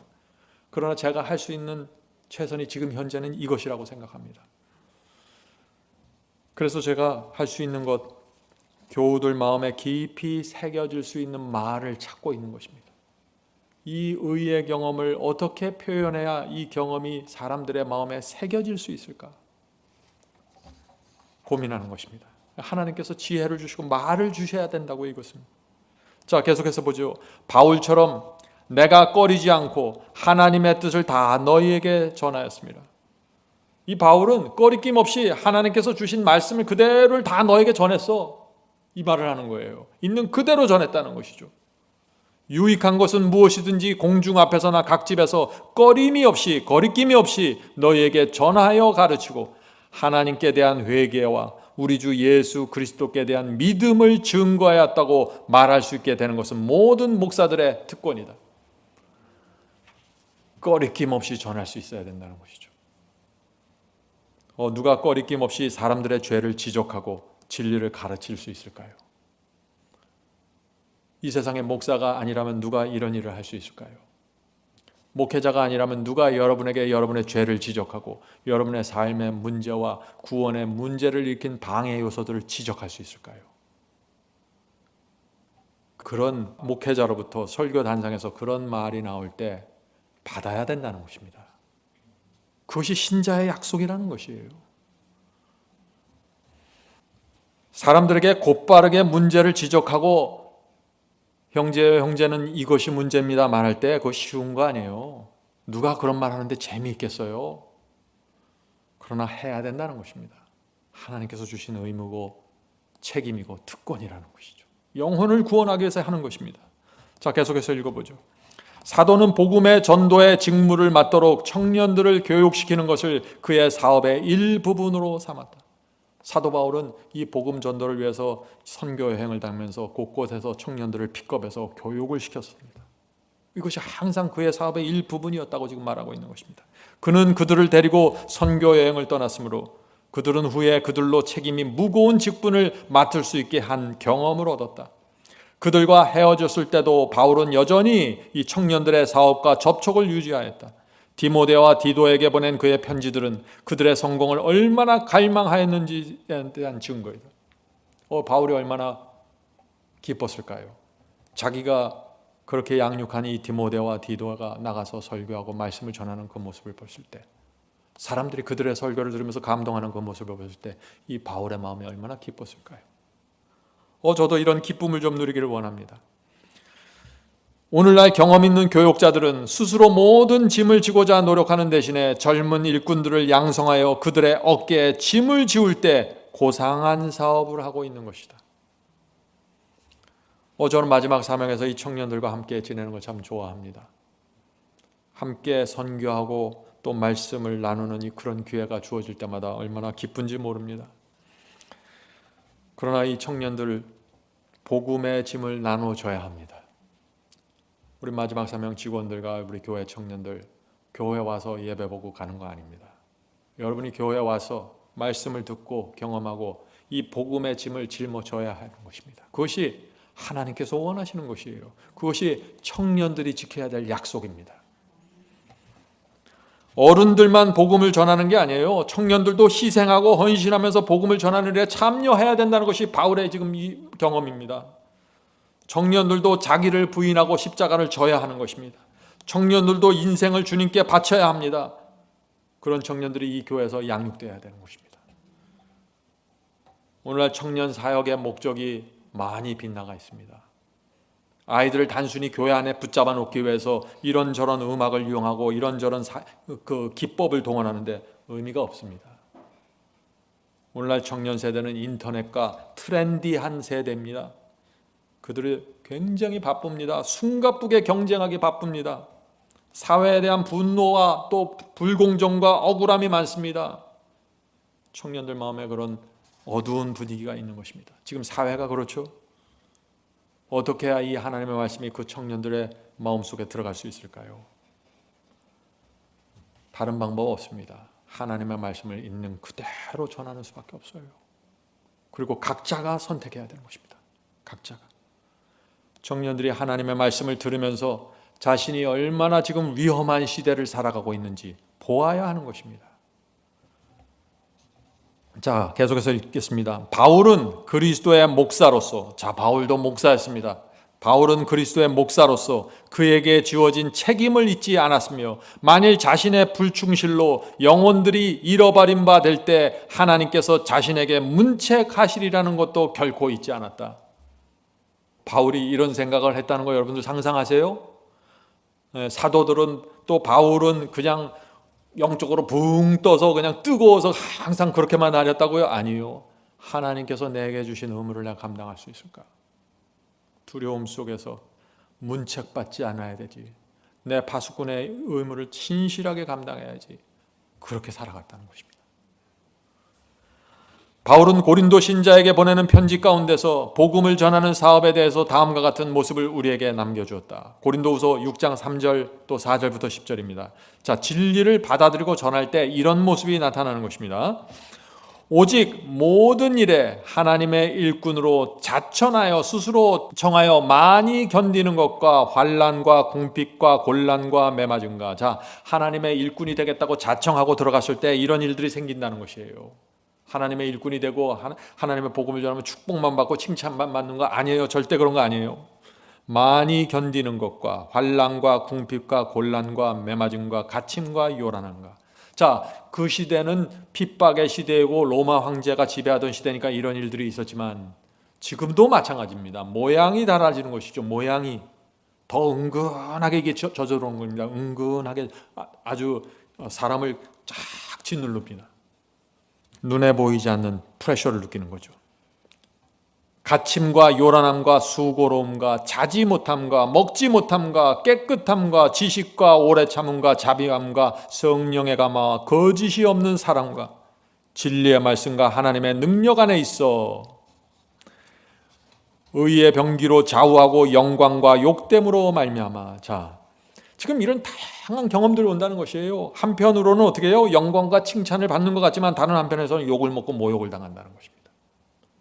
그러나 제가 할 수 있는 최선이 지금 현재는 이것이라고 생각합니다. 그래서 제가 할 수 있는 것, 교우들 마음에 깊이 새겨질 수 있는 말을 찾고 있는 것입니다. 이 의의 경험을 어떻게 표현해야 이 경험이 사람들의 마음에 새겨질 수 있을까? 고민하는 것입니다. 하나님께서 지혜를 주시고 말을 주셔야 된다고 이것은. 자, 계속해서 보죠. 바울처럼 내가 꺼리지 않고 하나님의 뜻을 다 너희에게 전하였습니다. 이 바울은 꺼리낌 없이 하나님께서 주신 말씀을 그대로를 다 너에게 전했어. 이 말을 하는 거예요. 있는 그대로 전했다는 것이죠. 유익한 것은 무엇이든지 공중 앞에서나 각 집에서 꺼림이 없이 거리낌이 없이 너희에게 전하여 가르치고 하나님께 대한 회개와 우리 주 예수 그리스도께 대한 믿음을 증거하였다고 말할 수 있게 되는 것은 모든 목사들의 특권이다. 꺼리낌 없이 전할 수 있어야 된다는 것이죠. 누가 꺼리낌 없이 사람들의 죄를 지적하고 진리를 가르칠 수 있을까요? 이 세상의 목사가 아니라면 누가 이런 일을 할 수 있을까요? 목회자가 아니라면 누가 여러분에게 여러분의 죄를 지적하고 여러분의 삶의 문제와 구원의 문제를 일으킨 방해 요소들을 지적할 수 있을까요? 그런 목회자로부터 설교단상에서 그런 말이 나올 때 받아야 된다는 것입니다. 그것이 신자의 약속이라는 것이에요. 사람들에게 곧바르게 문제를 지적하고 형제는 이것이 문제입니다 말할 때 그거 쉬운 거 아니에요. 누가 그런 말 하는데 재미있겠어요? 그러나 해야 된다는 것입니다. 하나님께서 주신 의무고 책임이고 특권이라는 것이죠. 영혼을 구원하기 위해서 하는 것입니다. 자, 계속해서 읽어보죠. 사도는 복음의 전도의 직무를 맡도록 청년들을 교육시키는 것을 그의 사업의 일부분으로 삼았다. 사도 바울은 이 복음 전도를 위해서 선교 여행을 다니면서 곳곳에서 청년들을 픽업해서 교육을 시켰습니다. 이것이 항상 그의 사업의 일부분이었다고 지금 말하고 있는 것입니다. 그는 그들을 데리고 선교 여행을 떠났으므로 그들은 후에 그들로 책임이 무거운 직분을 맡을 수 있게 한 경험을 얻었다. 그들과 헤어졌을 때도 바울은 여전히 이 청년들의 사업과 접촉을 유지하였다. 디모데와 디도에게 보낸 그의 편지들은 그들의 성공을 얼마나 갈망하였는지에 대한 증거이다. 바울이 얼마나 기뻤을까요? 자기가 그렇게 양육한 이 디모데와 디도가 나가서 설교하고 말씀을 전하는 그 모습을 봤을 때, 사람들이 그들의 설교를 들으면서 감동하는 그 모습을 봤을 때 이 바울의 마음이 얼마나 기뻤을까요? 저도 이런 기쁨을 좀 누리기를 원합니다. 오늘날 경험 있는 교육자들은 스스로 모든 짐을 지고자 노력하는 대신에 젊은 일꾼들을 양성하여 그들의 어깨에 짐을 지울 때 고상한 사업을 하고 있는 것이다. 저는 마지막 사명에서 이 청년들과 함께 지내는 걸 참 좋아합니다. 함께 선교하고 또 말씀을 나누는 그런 기회가 주어질 때마다 얼마나 기쁜지 모릅니다. 그러나 이 청년들 복음의 짐을 나눠줘야 합니다. 우리 마지막 사명 직원들과 우리 교회 청년들, 교회 와서 예배 보고 가는 거 아닙니다. 여러분이 교회 와서 말씀을 듣고 경험하고 이 복음의 짐을 짊어져야 하는 것입니다. 그것이 하나님께서 원하시는 것이에요. 그것이 청년들이 지켜야 될 약속입니다. 어른들만 복음을 전하는 게 아니에요. 청년들도 희생하고 헌신하면서 복음을 전하는 일에 참여해야 된다는 것이 바울의 지금 이 경험입니다. 청년들도 자기를 부인하고 십자가를 져야 하는 것입니다. 청년들도 인생을 주님께 바쳐야 합니다. 그런 청년들이 이 교회에서 양육되어야 되는 것입니다. 오늘날 청년 사역의 목적이 많이 빗나가 있습니다. 아이들을 단순히 교회 안에 붙잡아 놓기 위해서 이런저런 음악을 이용하고 이런저런 기법을 동원하는데 의미가 없습니다. 오늘날 청년 세대는 인터넷과 트렌디한 세대입니다. 그들이 굉장히 바쁩니다. 숨가쁘게 경쟁하기 바쁩니다. 사회에 대한 분노와 또 불공정과 억울함이 많습니다. 청년들 마음에 그런 어두운 분위기가 있는 것입니다. 지금 사회가 그렇죠. 어떻게 해야 이 하나님의 말씀이 그 청년들의 마음속에 들어갈 수 있을까요? 다른 방법 없습니다. 하나님의 말씀을 있는 그대로 전하는 수밖에 없어요. 그리고 각자가 선택해야 되는 것입니다. 각자가. 청년들이 하나님의 말씀을 들으면서 자신이 얼마나 지금 위험한 시대를 살아가고 있는지 보아야 하는 것입니다. 자, 계속해서 읽겠습니다. 바울은 그리스도의 목사로서, 바울도 목사였습니다. 바울은 그리스도의 목사로서 그에게 주어진 책임을 잊지 않았으며 만일 자신의 불충실로 영혼들이 잃어버린 바 될 때 하나님께서 자신에게 문책하시리라는 것도 결코 잊지 않았다. 바울이 이런 생각을 했다는 거 여러분들 상상하세요? 사도들은 또 바울은 그냥 영적으로 붕 떠서 그냥 뜨거워서 항상 그렇게만 다녔다고요? 아니요. 하나님께서 내게 주신 의무를 내가 감당할 수 있을까? 두려움 속에서 문책받지 않아야 되지. 내 파수꾼의 의무를 신실하게 감당해야지. 그렇게 살아갔다는 것입니다. 바울은 고린도 신자에게 보내는 편지 가운데서 복음을 전하는 사업에 대해서 다음과 같은 모습을 우리에게 남겨주었다. 고린도후서 6장 3절 또 4절부터 10절입니다. 자, 진리를 받아들이고 전할 때 이런 모습이 나타나는 것입니다. 오직 모든 일에 하나님의 일꾼으로 자천하여 스스로 청하여 많이 견디는 것과 환난과 궁핍과 곤란과 매맞음과, 자, 하나님의 일꾼이 되겠다고 자청하고 들어갔을 때 이런 일들이 생긴다는 것이에요. 하나님의 일꾼이 되고 하나님의 복음을 전하면 축복만 받고 칭찬만 받는 거 아니에요. 절대 그런 거 아니에요. 많이 견디는 것과 환난과 궁핍과 곤란과 매맞음과 갇힘과 요란함과. 자, 그 시대는 핍박의 시대이고 로마 황제가 지배하던 시대니까 이런 일들이 있었지만 지금도 마찬가지입니다. 모양이 달라지는 것이죠. 모양이. 더 은근하게 이게 젖어들어오는 겁니다. 은근하게 아주 사람을 쫙 짓눌릅니다. 눈에 보이지 않는 프레셔를 느끼는 거죠. 갇힘과 요란함과 수고로움과 자지 못함과 먹지 못함과 깨끗함과 지식과 오래 참음과 자비함과 성령의 감화와 거짓이 없는 사랑과 진리의 말씀과 하나님의 능력 안에 있어 의의 병기로 좌우하고 영광과 욕됨으로 말미암아. 자, 지금 이런 다양한 경험들이 온다는 것이에요. 한편으로는 어떻게 해요? 영광과 칭찬을 받는 것 같지만 다른 한편에서는 욕을 먹고 모욕을 당한다는 것입니다.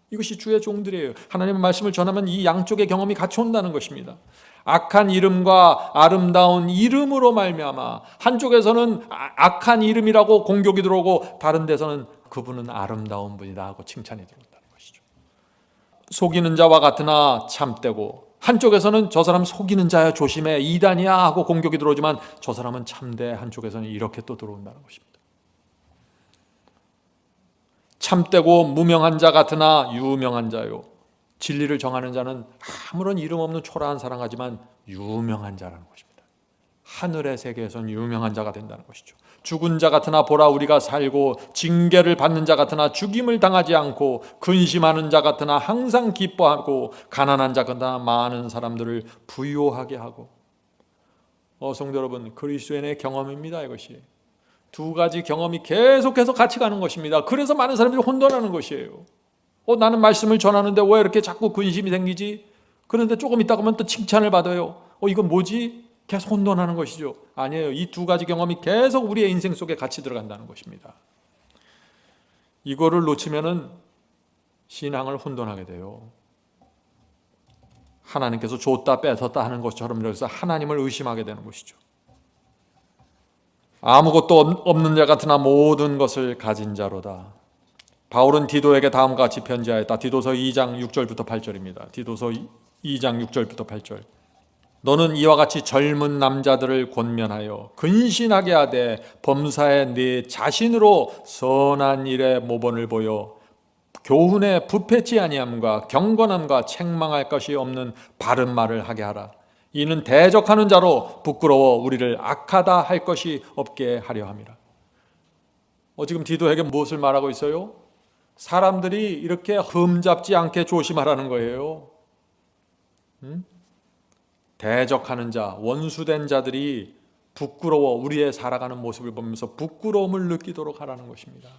이것이 주의 종들이에요. 하나님의 말씀을 전하면 이 양쪽의 경험이 같이 온다는 것입니다. 악한 이름과 아름다운 이름으로 말미암아. 한쪽에서는 악한 이름이라고 공격이 들어오고 다른 데서는 그분은 아름다운 분이다 하고 칭찬이 들어온다는 것이죠. 속이는 자와 같으나 참되고, 한쪽에서는 저 사람 속이는 자야 조심해 이단이야 하고 공격이 들어오지만 저 사람은 참되, 한쪽에서는 이렇게 또 들어온다는 것입니다. 참되고 무명한 자 같으나 유명한 자요. 진리를 정하는 자는 아무런 이름 없는 초라한 사랑하지만 유명한 자라는 것입니다. 하늘의 세계에서는 유명한 자가 된다는 것이죠. 죽은 자 같으나 보라 우리가 살고, 징계를 받는 자 같으나 죽임을 당하지 않고, 근심하는 자 같으나 항상 기뻐하고, 가난한 자 같으나 많은 사람들을 부유하게 하고. 성도 여러분, 그리스도인의 경험입니다. 이것이 두 가지 경험이 계속해서 같이 가는 것입니다. 그래서 많은 사람들이 혼돈하는 것이에요. 나는 말씀을 전하는데 왜 이렇게 자꾸 근심이 생기지? 그런데 조금 있다 보면 또 칭찬을 받아요. 이건 뭐지? 계속 혼돈하는 것이죠. 아니에요. 이 두 가지 경험이 계속 우리의 인생 속에 같이 들어간다는 것입니다. 이거를 놓치면은 신앙을 혼돈하게 돼요. 하나님께서 줬다 뺏었다 하는 것처럼, 그래서 하나님을 의심하게 되는 것이죠. 아무것도 없는 자 같으나 모든 것을 가진 자로다. 바울은 디도에게 다음과 같이 편지하였다. 디도서 2장 6절부터 8절입니다. 디도서 2장 6절부터 8절. 너는 이와 같이 젊은 남자들을 권면하여 근신하게 하되 범사에 네 자신으로 선한 일에 모본을 보여 교훈에 부패치 아니함과 경건함과 책망할 것이 없는 바른 말을 하게 하라. 이는 대적하는 자로 부끄러워 우리를 악하다 할 것이 없게 하려 함이라. 지금 디도에게 무엇을 말하고 있어요? 사람들이 이렇게 흠잡지 않게 조심하라는 거예요. 대적하는 자, 원수된 자들이 부끄러워 우리의 살아가는 모습을 보면서 부끄러움을 느끼도록 하라는 것입니다.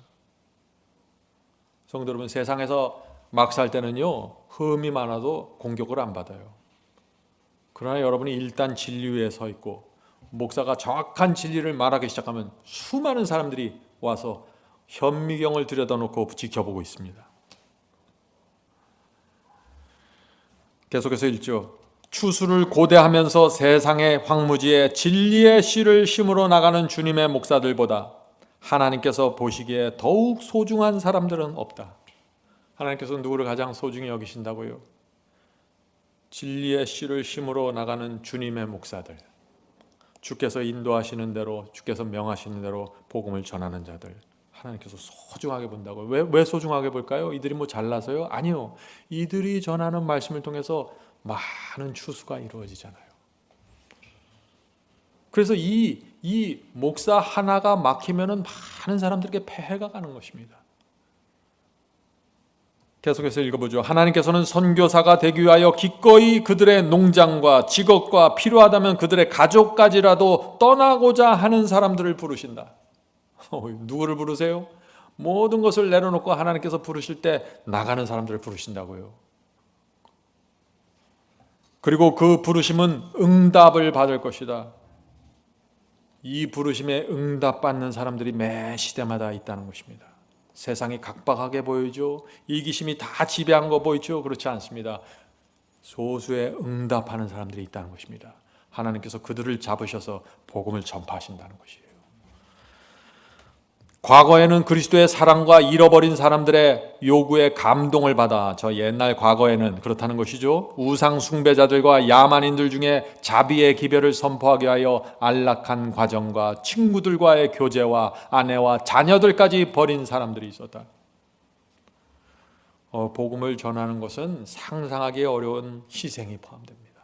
성도 여러분, 세상에서 막 살 때는요, 흠이 많아도 공격을 안 받아요. 그러나 여러분이 일단 진리 위에 서 있고 목사가 정확한 진리를 말하기 시작하면 수많은 사람들이 와서 현미경을 들여다놓고 지켜보고 있습니다. 계속해서 읽죠. 추수를 고대하면서 세상의 황무지에 진리의 씨를 심으러 나가는 주님의 목사들보다 하나님께서 보시기에 더욱 소중한 사람들은 없다. 하나님께서 누구를 가장 소중히 여기신다고요? 진리의 씨를 심으러 나가는 주님의 목사들, 주께서 인도하시는 대로, 주께서 명하시는 대로 복음을 전하는 자들, 하나님께서 소중하게 본다고요. 왜 소중하게 볼까요? 이들이 뭐 잘나서요? 아니요. 이들이 전하는 말씀을 통해서 많은 추수가 이루어지잖아요. 그래서 이 목사 하나가 막히면은 많은 사람들에게 폐해가 가는 것입니다. 계속해서 읽어보죠. 하나님께서는 선교사가 되기 위하여 기꺼이 그들의 농장과 직업과 필요하다면 그들의 가족까지라도 떠나고자 하는 사람들을 부르신다. 누구를 부르세요? 모든 것을 내려놓고 하나님께서 부르실 때 나가는 사람들을 부르신다고요. 그리고 그 부르심은 응답을 받을 것이다. 이 부르심에 응답받는 사람들이 매 시대마다 있다는 것입니다. 세상이 각박하게 보이죠. 이기심이 다 지배한 거 보이죠. 그렇지 않습니다. 소수의 응답하는 사람들이 있다는 것입니다. 하나님께서 그들을 잡으셔서 복음을 전파하신다는 것이에요. 과거에는 그리스도의 사랑과 잃어버린 사람들의 요구에 감동을 받아, 저 옛날 과거에는 그렇다는 것이죠. 우상 숭배자들과 야만인들 중에 자비의 기별을 선포하게 하여 안락한 과정과 친구들과의 교제와 아내와 자녀들까지 버린 사람들이 있었다. 복음을 전하는 것은 상상하기 어려운 희생이 포함됩니다.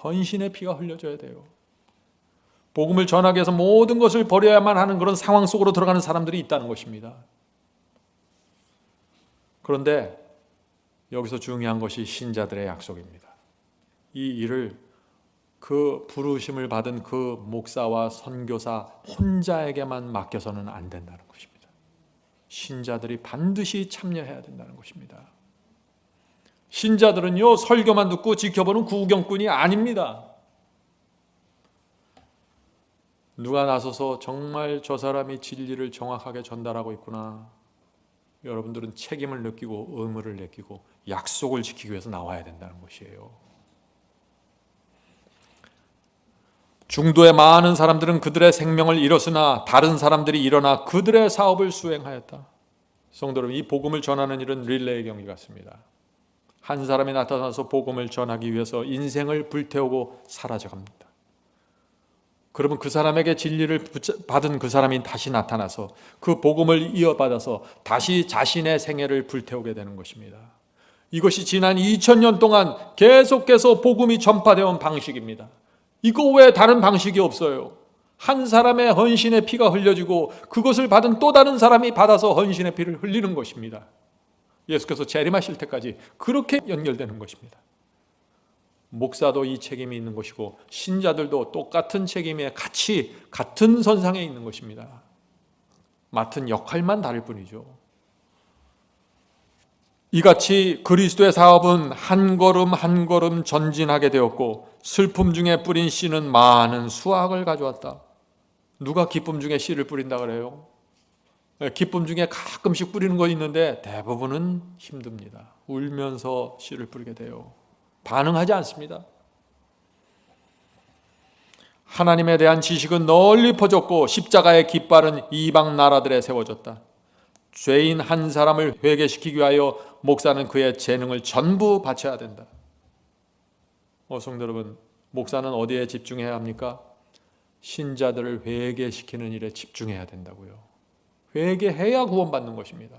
헌신의 피가 흘려져야 돼요. 복음을 전하기 위해서 모든 것을 버려야만 하는 그런 상황 속으로 들어가는 사람들이 있다는 것입니다. 그런데 여기서 중요한 것이 신자들의 약속입니다. 이 일을 그 부르심을 받은 그 목사와 선교사 혼자에게만 맡겨서는 안 된다는 것입니다. 신자들이 반드시 참여해야 된다는 것입니다. 신자들은요, 설교만 듣고 지켜보는 구경꾼이 아닙니다. 누가 나서서 정말 저 사람이 진리를 정확하게 전달하고 있구나, 여러분들은 책임을 느끼고 의무를 느끼고 약속을 지키기 위해서 나와야 된다는 것이에요. 중도의 많은 사람들은 그들의 생명을 잃었으나 다른 사람들이 일어나 그들의 사업을 수행하였다. 성도 여러분, 이 복음을 전하는 일은 릴레이 경기 같습니다. 한 사람이 나타나서 복음을 전하기 위해서 인생을 불태우고 사라져갑니다. 그러면 그 사람에게 진리를 받은 그 사람이 다시 나타나서 그 복음을 이어받아서 다시 자신의 생애를 불태우게 되는 것입니다. 이것이 지난 2000년 동안 계속해서 복음이 전파되어 온 방식입니다. 이거 외에 다른 방식이 없어요. 한 사람의 헌신의 피가 흘려지고 그것을 받은 또 다른 사람이 받아서 헌신의 피를 흘리는 것입니다. 예수께서 재림하실 때까지 그렇게 연결되는 것입니다. 목사도 이 책임이 있는 것이고 신자들도 똑같은 책임에 같이 같은 선상에 있는 것입니다. 맡은 역할만 다를 뿐이죠. 이같이 그리스도의 사업은 한 걸음 한 걸음 전진하게 되었고 슬픔 중에 뿌린 씨는 많은 수확을 가져왔다. 누가 기쁨 중에 씨를 뿌린다 그래요? 기쁨 중에 가끔씩 뿌리는 거 있는데 대부분은 힘듭니다. 울면서 씨를 뿌리게 돼요. 반응하지 않습니다. 하나님에 대한 지식은 널리 퍼졌고 십자가의 깃발은 이방 나라들에 세워졌다. 죄인 한 사람을 회개시키기 위하여 목사는 그의 재능을 전부 바쳐야 된다. 성도 여러분, 목사는 어디에 집중해야 합니까? 신자들을 회개시키는 일에 집중해야 된다고요. 회개해야 구원받는 것입니다.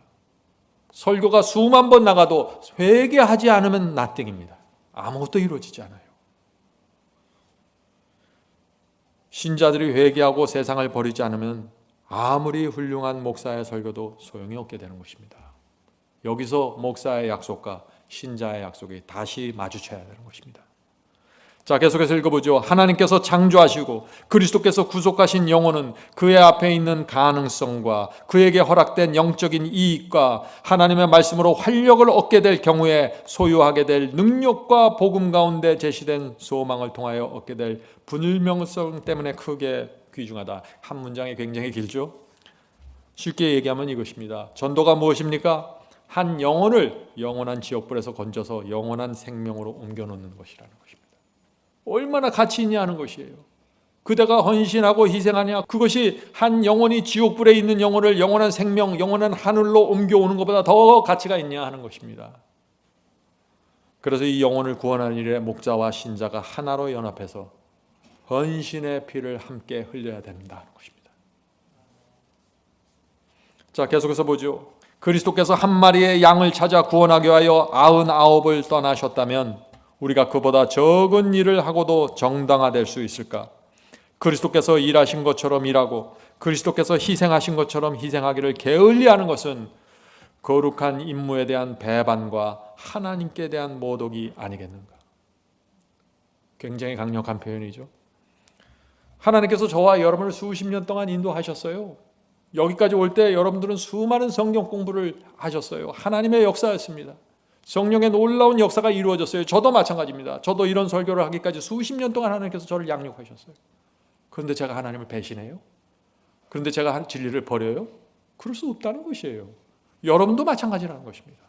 설교가 수만 번 나가도 회개하지 않으면 나띵입니다. 아무것도 이루어지지 않아요. 신자들이 회개하고 세상을 버리지 않으면 아무리 훌륭한 목사의 설교도 소용이 없게 되는 것입니다. 여기서 목사의 약속과 신자의 약속이 다시 마주쳐야 되는 것입니다. 자, 계속해서 읽어보죠. 하나님께서 창조하시고 그리스도께서 구속하신 영혼은 그의 앞에 있는 가능성과 그에게 허락된 영적인 이익과 하나님의 말씀으로 활력을 얻게 될 경우에 소유하게 될 능력과 복음 가운데 제시된 소망을 통하여 얻게 될 불명성 때문에 크게 귀중하다. 한 문장이 굉장히 길죠. 쉽게 얘기하면 이것입니다. 전도가 무엇입니까? 한 영혼을 영원한 지옥불에서 건져서 영원한 생명으로 옮겨놓는 것이라는 것입니다. 얼마나 가치 있냐 하는 것이에요. 그대가 헌신하고 희생하냐, 그것이 한 영혼이 지옥불에 있는 영혼을 영원한 생명, 영원한 하늘로 옮겨오는 것보다 더 가치가 있냐 하는 것입니다. 그래서 이 영혼을 구원하는 일에 목자와 신자가 하나로 연합해서 헌신의 피를 함께 흘려야 된다는 것입니다. 자, 계속해서 보죠. 그리스도께서 한 마리의 양을 찾아 구원하기 위하여 99을 떠나셨다면 우리가 그보다 적은 일을 하고도 정당화될 수 있을까? 그리스도께서 일하신 것처럼 일하고 그리스도께서 희생하신 것처럼 희생하기를 게을리하는 것은 거룩한 임무에 대한 배반과 하나님께 대한 모독이 아니겠는가? 굉장히 강력한 표현이죠. 하나님께서 저와 여러분을 수십 년 동안 인도하셨어요. 여기까지 올 때 여러분들은 수많은 성경 공부를 하셨어요. 하나님의 역사였습니다. 성령의 놀라운 역사가 이루어졌어요. 저도 마찬가지입니다. 저도 이런 설교를 하기까지 수십 년 동안 하나님께서 저를 양육하셨어요. 그런데 제가 하나님을 배신해요? 그런데 제가 진리를 버려요? 그럴 수 없다는 것이에요. 여러분도 마찬가지라는 것입니다.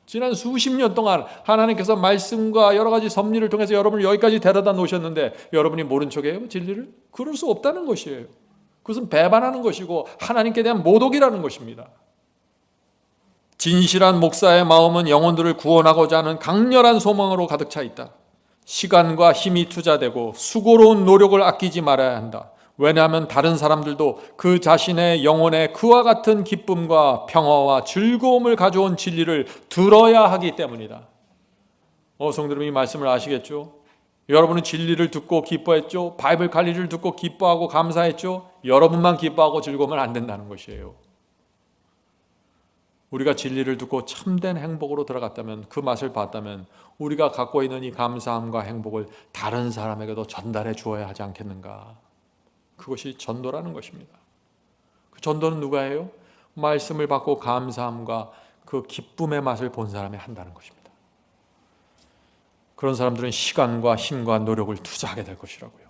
지난 수십 년 동안 하나님께서 말씀과 여러 가지 섭리를 통해서 여러분을 여기까지 데려다 놓으셨는데 여러분이 모른 척해요? 진리를? 그럴 수 없다는 것이에요. 그것은 배반하는 것이고 하나님께 대한 모독이라는 것입니다. 진실한 목사의 마음은 영혼들을 구원하고자 하는 강렬한 소망으로 가득 차 있다. 시간과 힘이 투자되고 수고로운 노력을 아끼지 말아야 한다. 왜냐하면 다른 사람들도 그 자신의 영혼에 그와 같은 기쁨과 평화와 즐거움을 가져온 진리를 들어야 하기 때문이다. 성도님, 이 말씀을 아시겠죠? 여러분은 진리를 듣고 기뻐했죠. 바이블 관리를 듣고 기뻐하고 감사했죠. 여러분만 기뻐하고 즐거우면 안 된다는 것이에요. 우리가 진리를 듣고 참된 행복으로 들어갔다면, 그 맛을 봤다면 우리가 갖고 있는 이 감사함과 행복을 다른 사람에게도 전달해 주어야 하지 않겠는가. 그것이 전도라는 것입니다. 그 전도는 누가 해요? 말씀을 받고 감사함과 그 기쁨의 맛을 본 사람이 한다는 것입니다. 그런 사람들은 시간과 힘과 노력을 투자하게 될 것이라고요.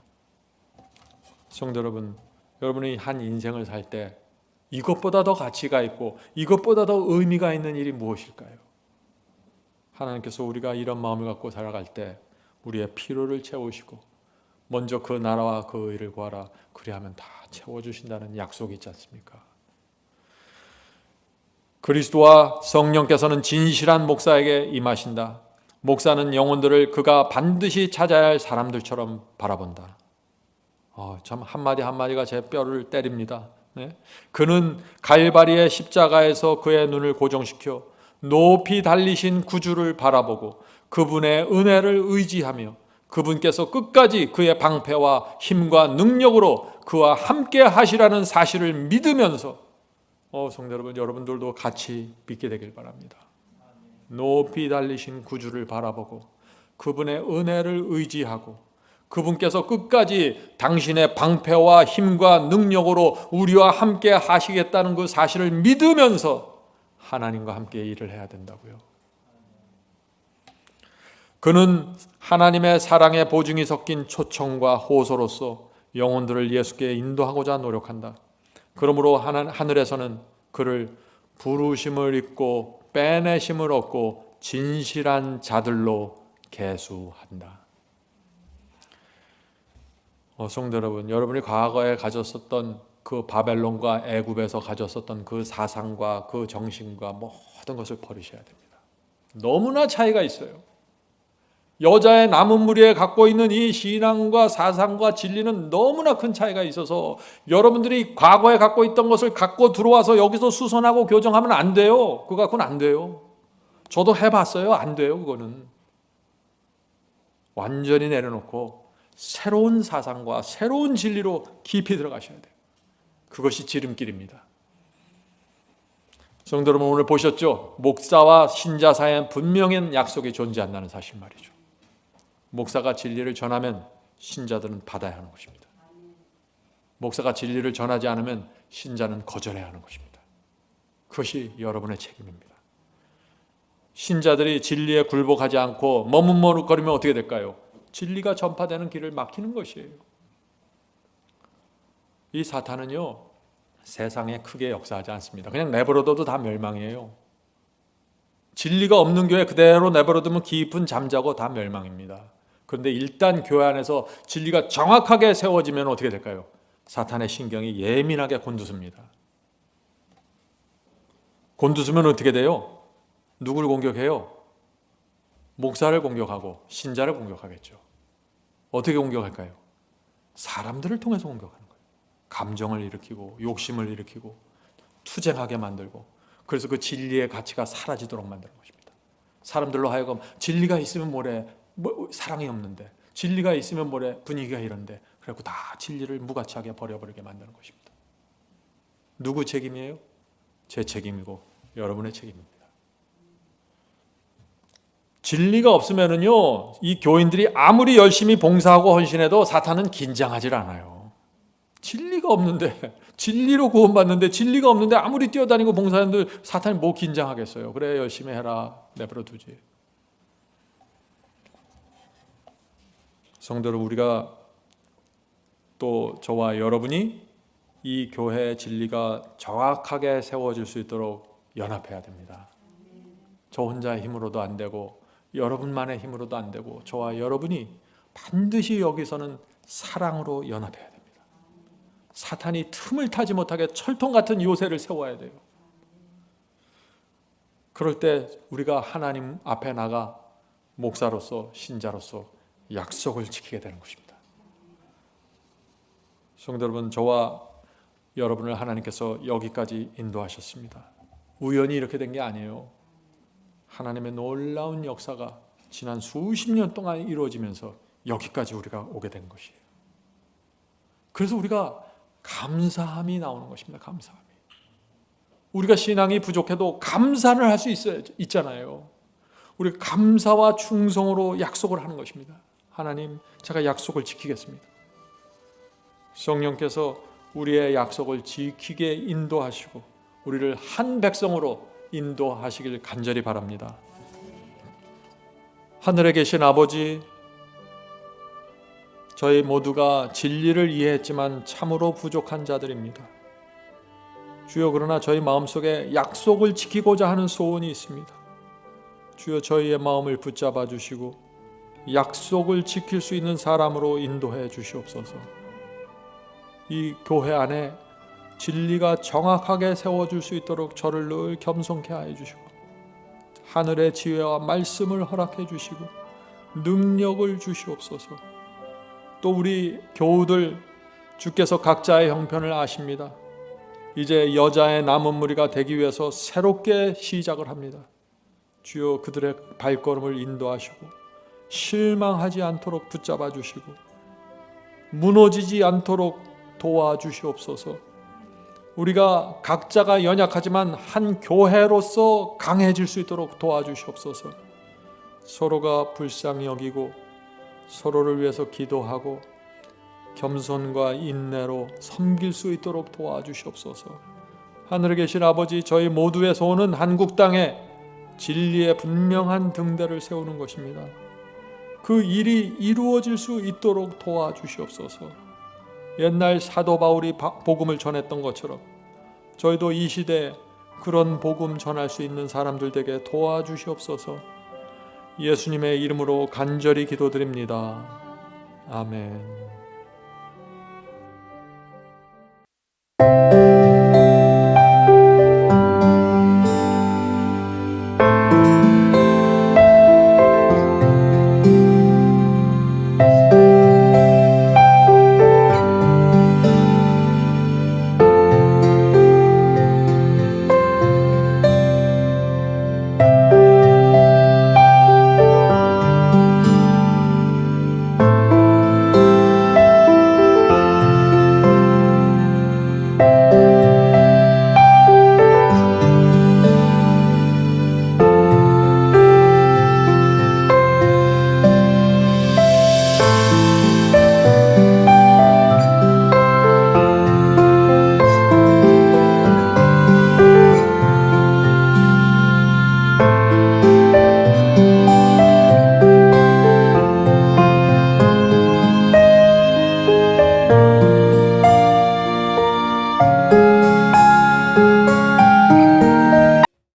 성도 여러분, 여러분이 한 인생을 살 때 이것보다 더 가치가 있고 이것보다 더 의미가 있는 일이 무엇일까요? 하나님께서 우리가 이런 마음을 갖고 살아갈 때 우리의 필요를 채우시고 먼저 그 나라와 그 의를 구하라, 그리하면 다 채워주신다는 약속이 있지 않습니까? 그리스도와 성령께서는 진실한 목사에게 임하신다. 목사는 영혼들을 그가 반드시 찾아야 할 사람들처럼 바라본다. 참 한마디 한마디가 제 뼈를 때립니다. 네? 그는 갈바리의 십자가에서 그의 눈을 고정시켜 높이 달리신 구주를 바라보고 그분의 은혜를 의지하며 그분께서 끝까지 그의 방패와 힘과 능력으로 그와 함께 하시라는 사실을 믿으면서 성도 여러분, 여러분들도 같이 믿게 되길 바랍니다. 높이 달리신 구주를 바라보고 그분의 은혜를 의지하고 그분께서 끝까지 당신의 방패와 힘과 능력으로 우리와 함께 하시겠다는 그 사실을 믿으면서 하나님과 함께 일을 해야 된다고요. 그는 하나님의 사랑의 보증이 섞인 초청과 호소로서 영혼들을 예수께 인도하고자 노력한다. 그러므로 하늘에서는 그를 부르심을 입고 빼내심을 얻고 진실한 자들로 계수한다. 성도 여러분, 여러분이 과거에 가졌었던 그 바벨론과 애굽에서 가졌었던 그 사상과 그 정신과 모든 것을 버리셔야 됩니다. 너무나 차이가 있어요. 여자의 남은 무리에 갖고 있는 이 신앙과 사상과 진리는 너무나 큰 차이가 있어서 여러분들이 과거에 갖고 있던 것을 갖고 들어와서 여기서 수선하고 교정하면 안 돼요. 그거 갖고는 안 돼요. 저도 해봤어요. 안 돼요. 그거는 완전히 내려놓고 새로운 사상과 새로운 진리로 깊이 들어가셔야 돼요. 그것이 지름길입니다. 성도 여러분, 오늘 보셨죠? 목사와 신자 사이엔 분명한 약속이 존재한다는 사실 말이죠. 목사가 진리를 전하면 신자들은 받아야 하는 것입니다. 목사가 진리를 전하지 않으면 신자는 거절해야 하는 것입니다. 그것이 여러분의 책임입니다. 신자들이 진리에 굴복하지 않고 머뭇머뭇거리면 어떻게 될까요? 진리가 전파되는 길을 막히는 것이에요. 이 사탄은요, 세상에 크게 역사하지 않습니다. 그냥 내버려둬도 다 멸망이에요. 진리가 없는 교회 그대로 내버려두면 깊은 잠자고 다 멸망입니다. 그런데 일단 교회 안에서 진리가 정확하게 세워지면 어떻게 될까요? 사탄의 신경이 예민하게 곤두섭니다. 곤두서면 어떻게 돼요? 누구를 공격해요? 목사를 공격하고 신자를 공격하겠죠. 어떻게 공격할까요? 사람들을 통해서 공격하는 거예요. 감정을 일으키고 욕심을 일으키고 투쟁하게 만들고, 그래서 그 진리의 가치가 사라지도록 만드는 것입니다. 사람들로 하여금 진리가 있으면 뭐래, 사랑이 없는데, 진리가 있으면 뭐래, 분위기가 이런데, 그래갖고 다 진리를 무가치하게 버려버리게 만드는 것입니다. 누구 책임이에요? 제 책임이고 여러분의 책임입니다. 진리가 없으면은요, 이 교인들이 아무리 열심히 봉사하고 헌신해도 사탄은 긴장하지 않아요. 진리가 없는데, 진리로 구원받는데 진리가 없는데 아무리 뛰어다니고 봉사하는데 사탄이 뭐 긴장하겠어요. 그래, 열심히 해라, 내버려 두지. 성도들, 우리가 또 저와 여러분이 이 교회의 진리가 정확하게 세워질 수 있도록 연합해야 됩니다. 저 혼자의 힘으로도 안 되고 여러분만의 힘으로도 안 되고, 저와 여러분이 반드시 여기서는 사랑으로 연합해야 됩니다. 사탄이 틈을 타지 못하게 철통 같은 요새를 세워야 돼요. 그럴 때 우리가 하나님 앞에 나가 목사로서 신자로서 약속을 지키게 되는 것입니다. 성도 여러분, 저와 여러분을 하나님께서 여기까지 인도하셨습니다. 우연히 이렇게 된 게 아니에요. 하나님의 놀라운 역사가 지난 수십 년 동안 이루어지면서 여기까지 우리가 오게 된 것이에요. 그래서 우리가 감사함이 나오는 것입니다. 감사함이. 우리가 신앙이 부족해도 감사를 할 수 있잖아요. 우리가 감사와 충성으로 약속을 하는 것입니다. 하나님, 제가 약속을 지키겠습니다. 성령께서 우리의 약속을 지키게 인도하시고 우리를 한 백성으로 인도하시길 간절히 바랍니다. 하늘에 계신 아버지, 저희 모두가 진리를 이해했지만 참으로 부족한 자들입니다. 주여, 그러나 저희 마음속에 약속을 지키고자 하는 소원이 있습니다. 주여, 저희의 마음을 붙잡아 주시고 약속을 지킬 수 있는 사람으로 인도해 주시옵소서. 이 교회 안에 진리가 정확하게 세워줄 수 있도록 저를 늘 겸손케 하여 주시고 하늘의 지혜와 말씀을 허락해 주시고 능력을 주시옵소서. 또 우리 교우들, 주께서 각자의 형편을 아십니다. 이제 여자의 남은 무리가 되기 위해서 새롭게 시작을 합니다. 주여, 그들의 발걸음을 인도하시고 실망하지 않도록 붙잡아 주시고 무너지지 않도록 도와주시옵소서. 우리가 각자가 연약하지만 한 교회로서 강해질 수 있도록 도와주시옵소서. 서로가 불쌍히 여기고 서로를 위해서 기도하고 겸손과 인내로 섬길 수 있도록 도와주시옵소서. 하늘에 계신 아버지, 저희 모두의 소원은 한국 땅에 진리의 분명한 등대를 세우는 것입니다. 그 일이 이루어질 수 있도록 도와주시옵소서. 옛날 사도 바울이 복음을 전했던 것처럼 저희도 이 시대에 그런 복음 전할 수 있는 사람들 되게 도와주시옵소서. 예수님의 이름으로 간절히 기도드립니다. 아멘.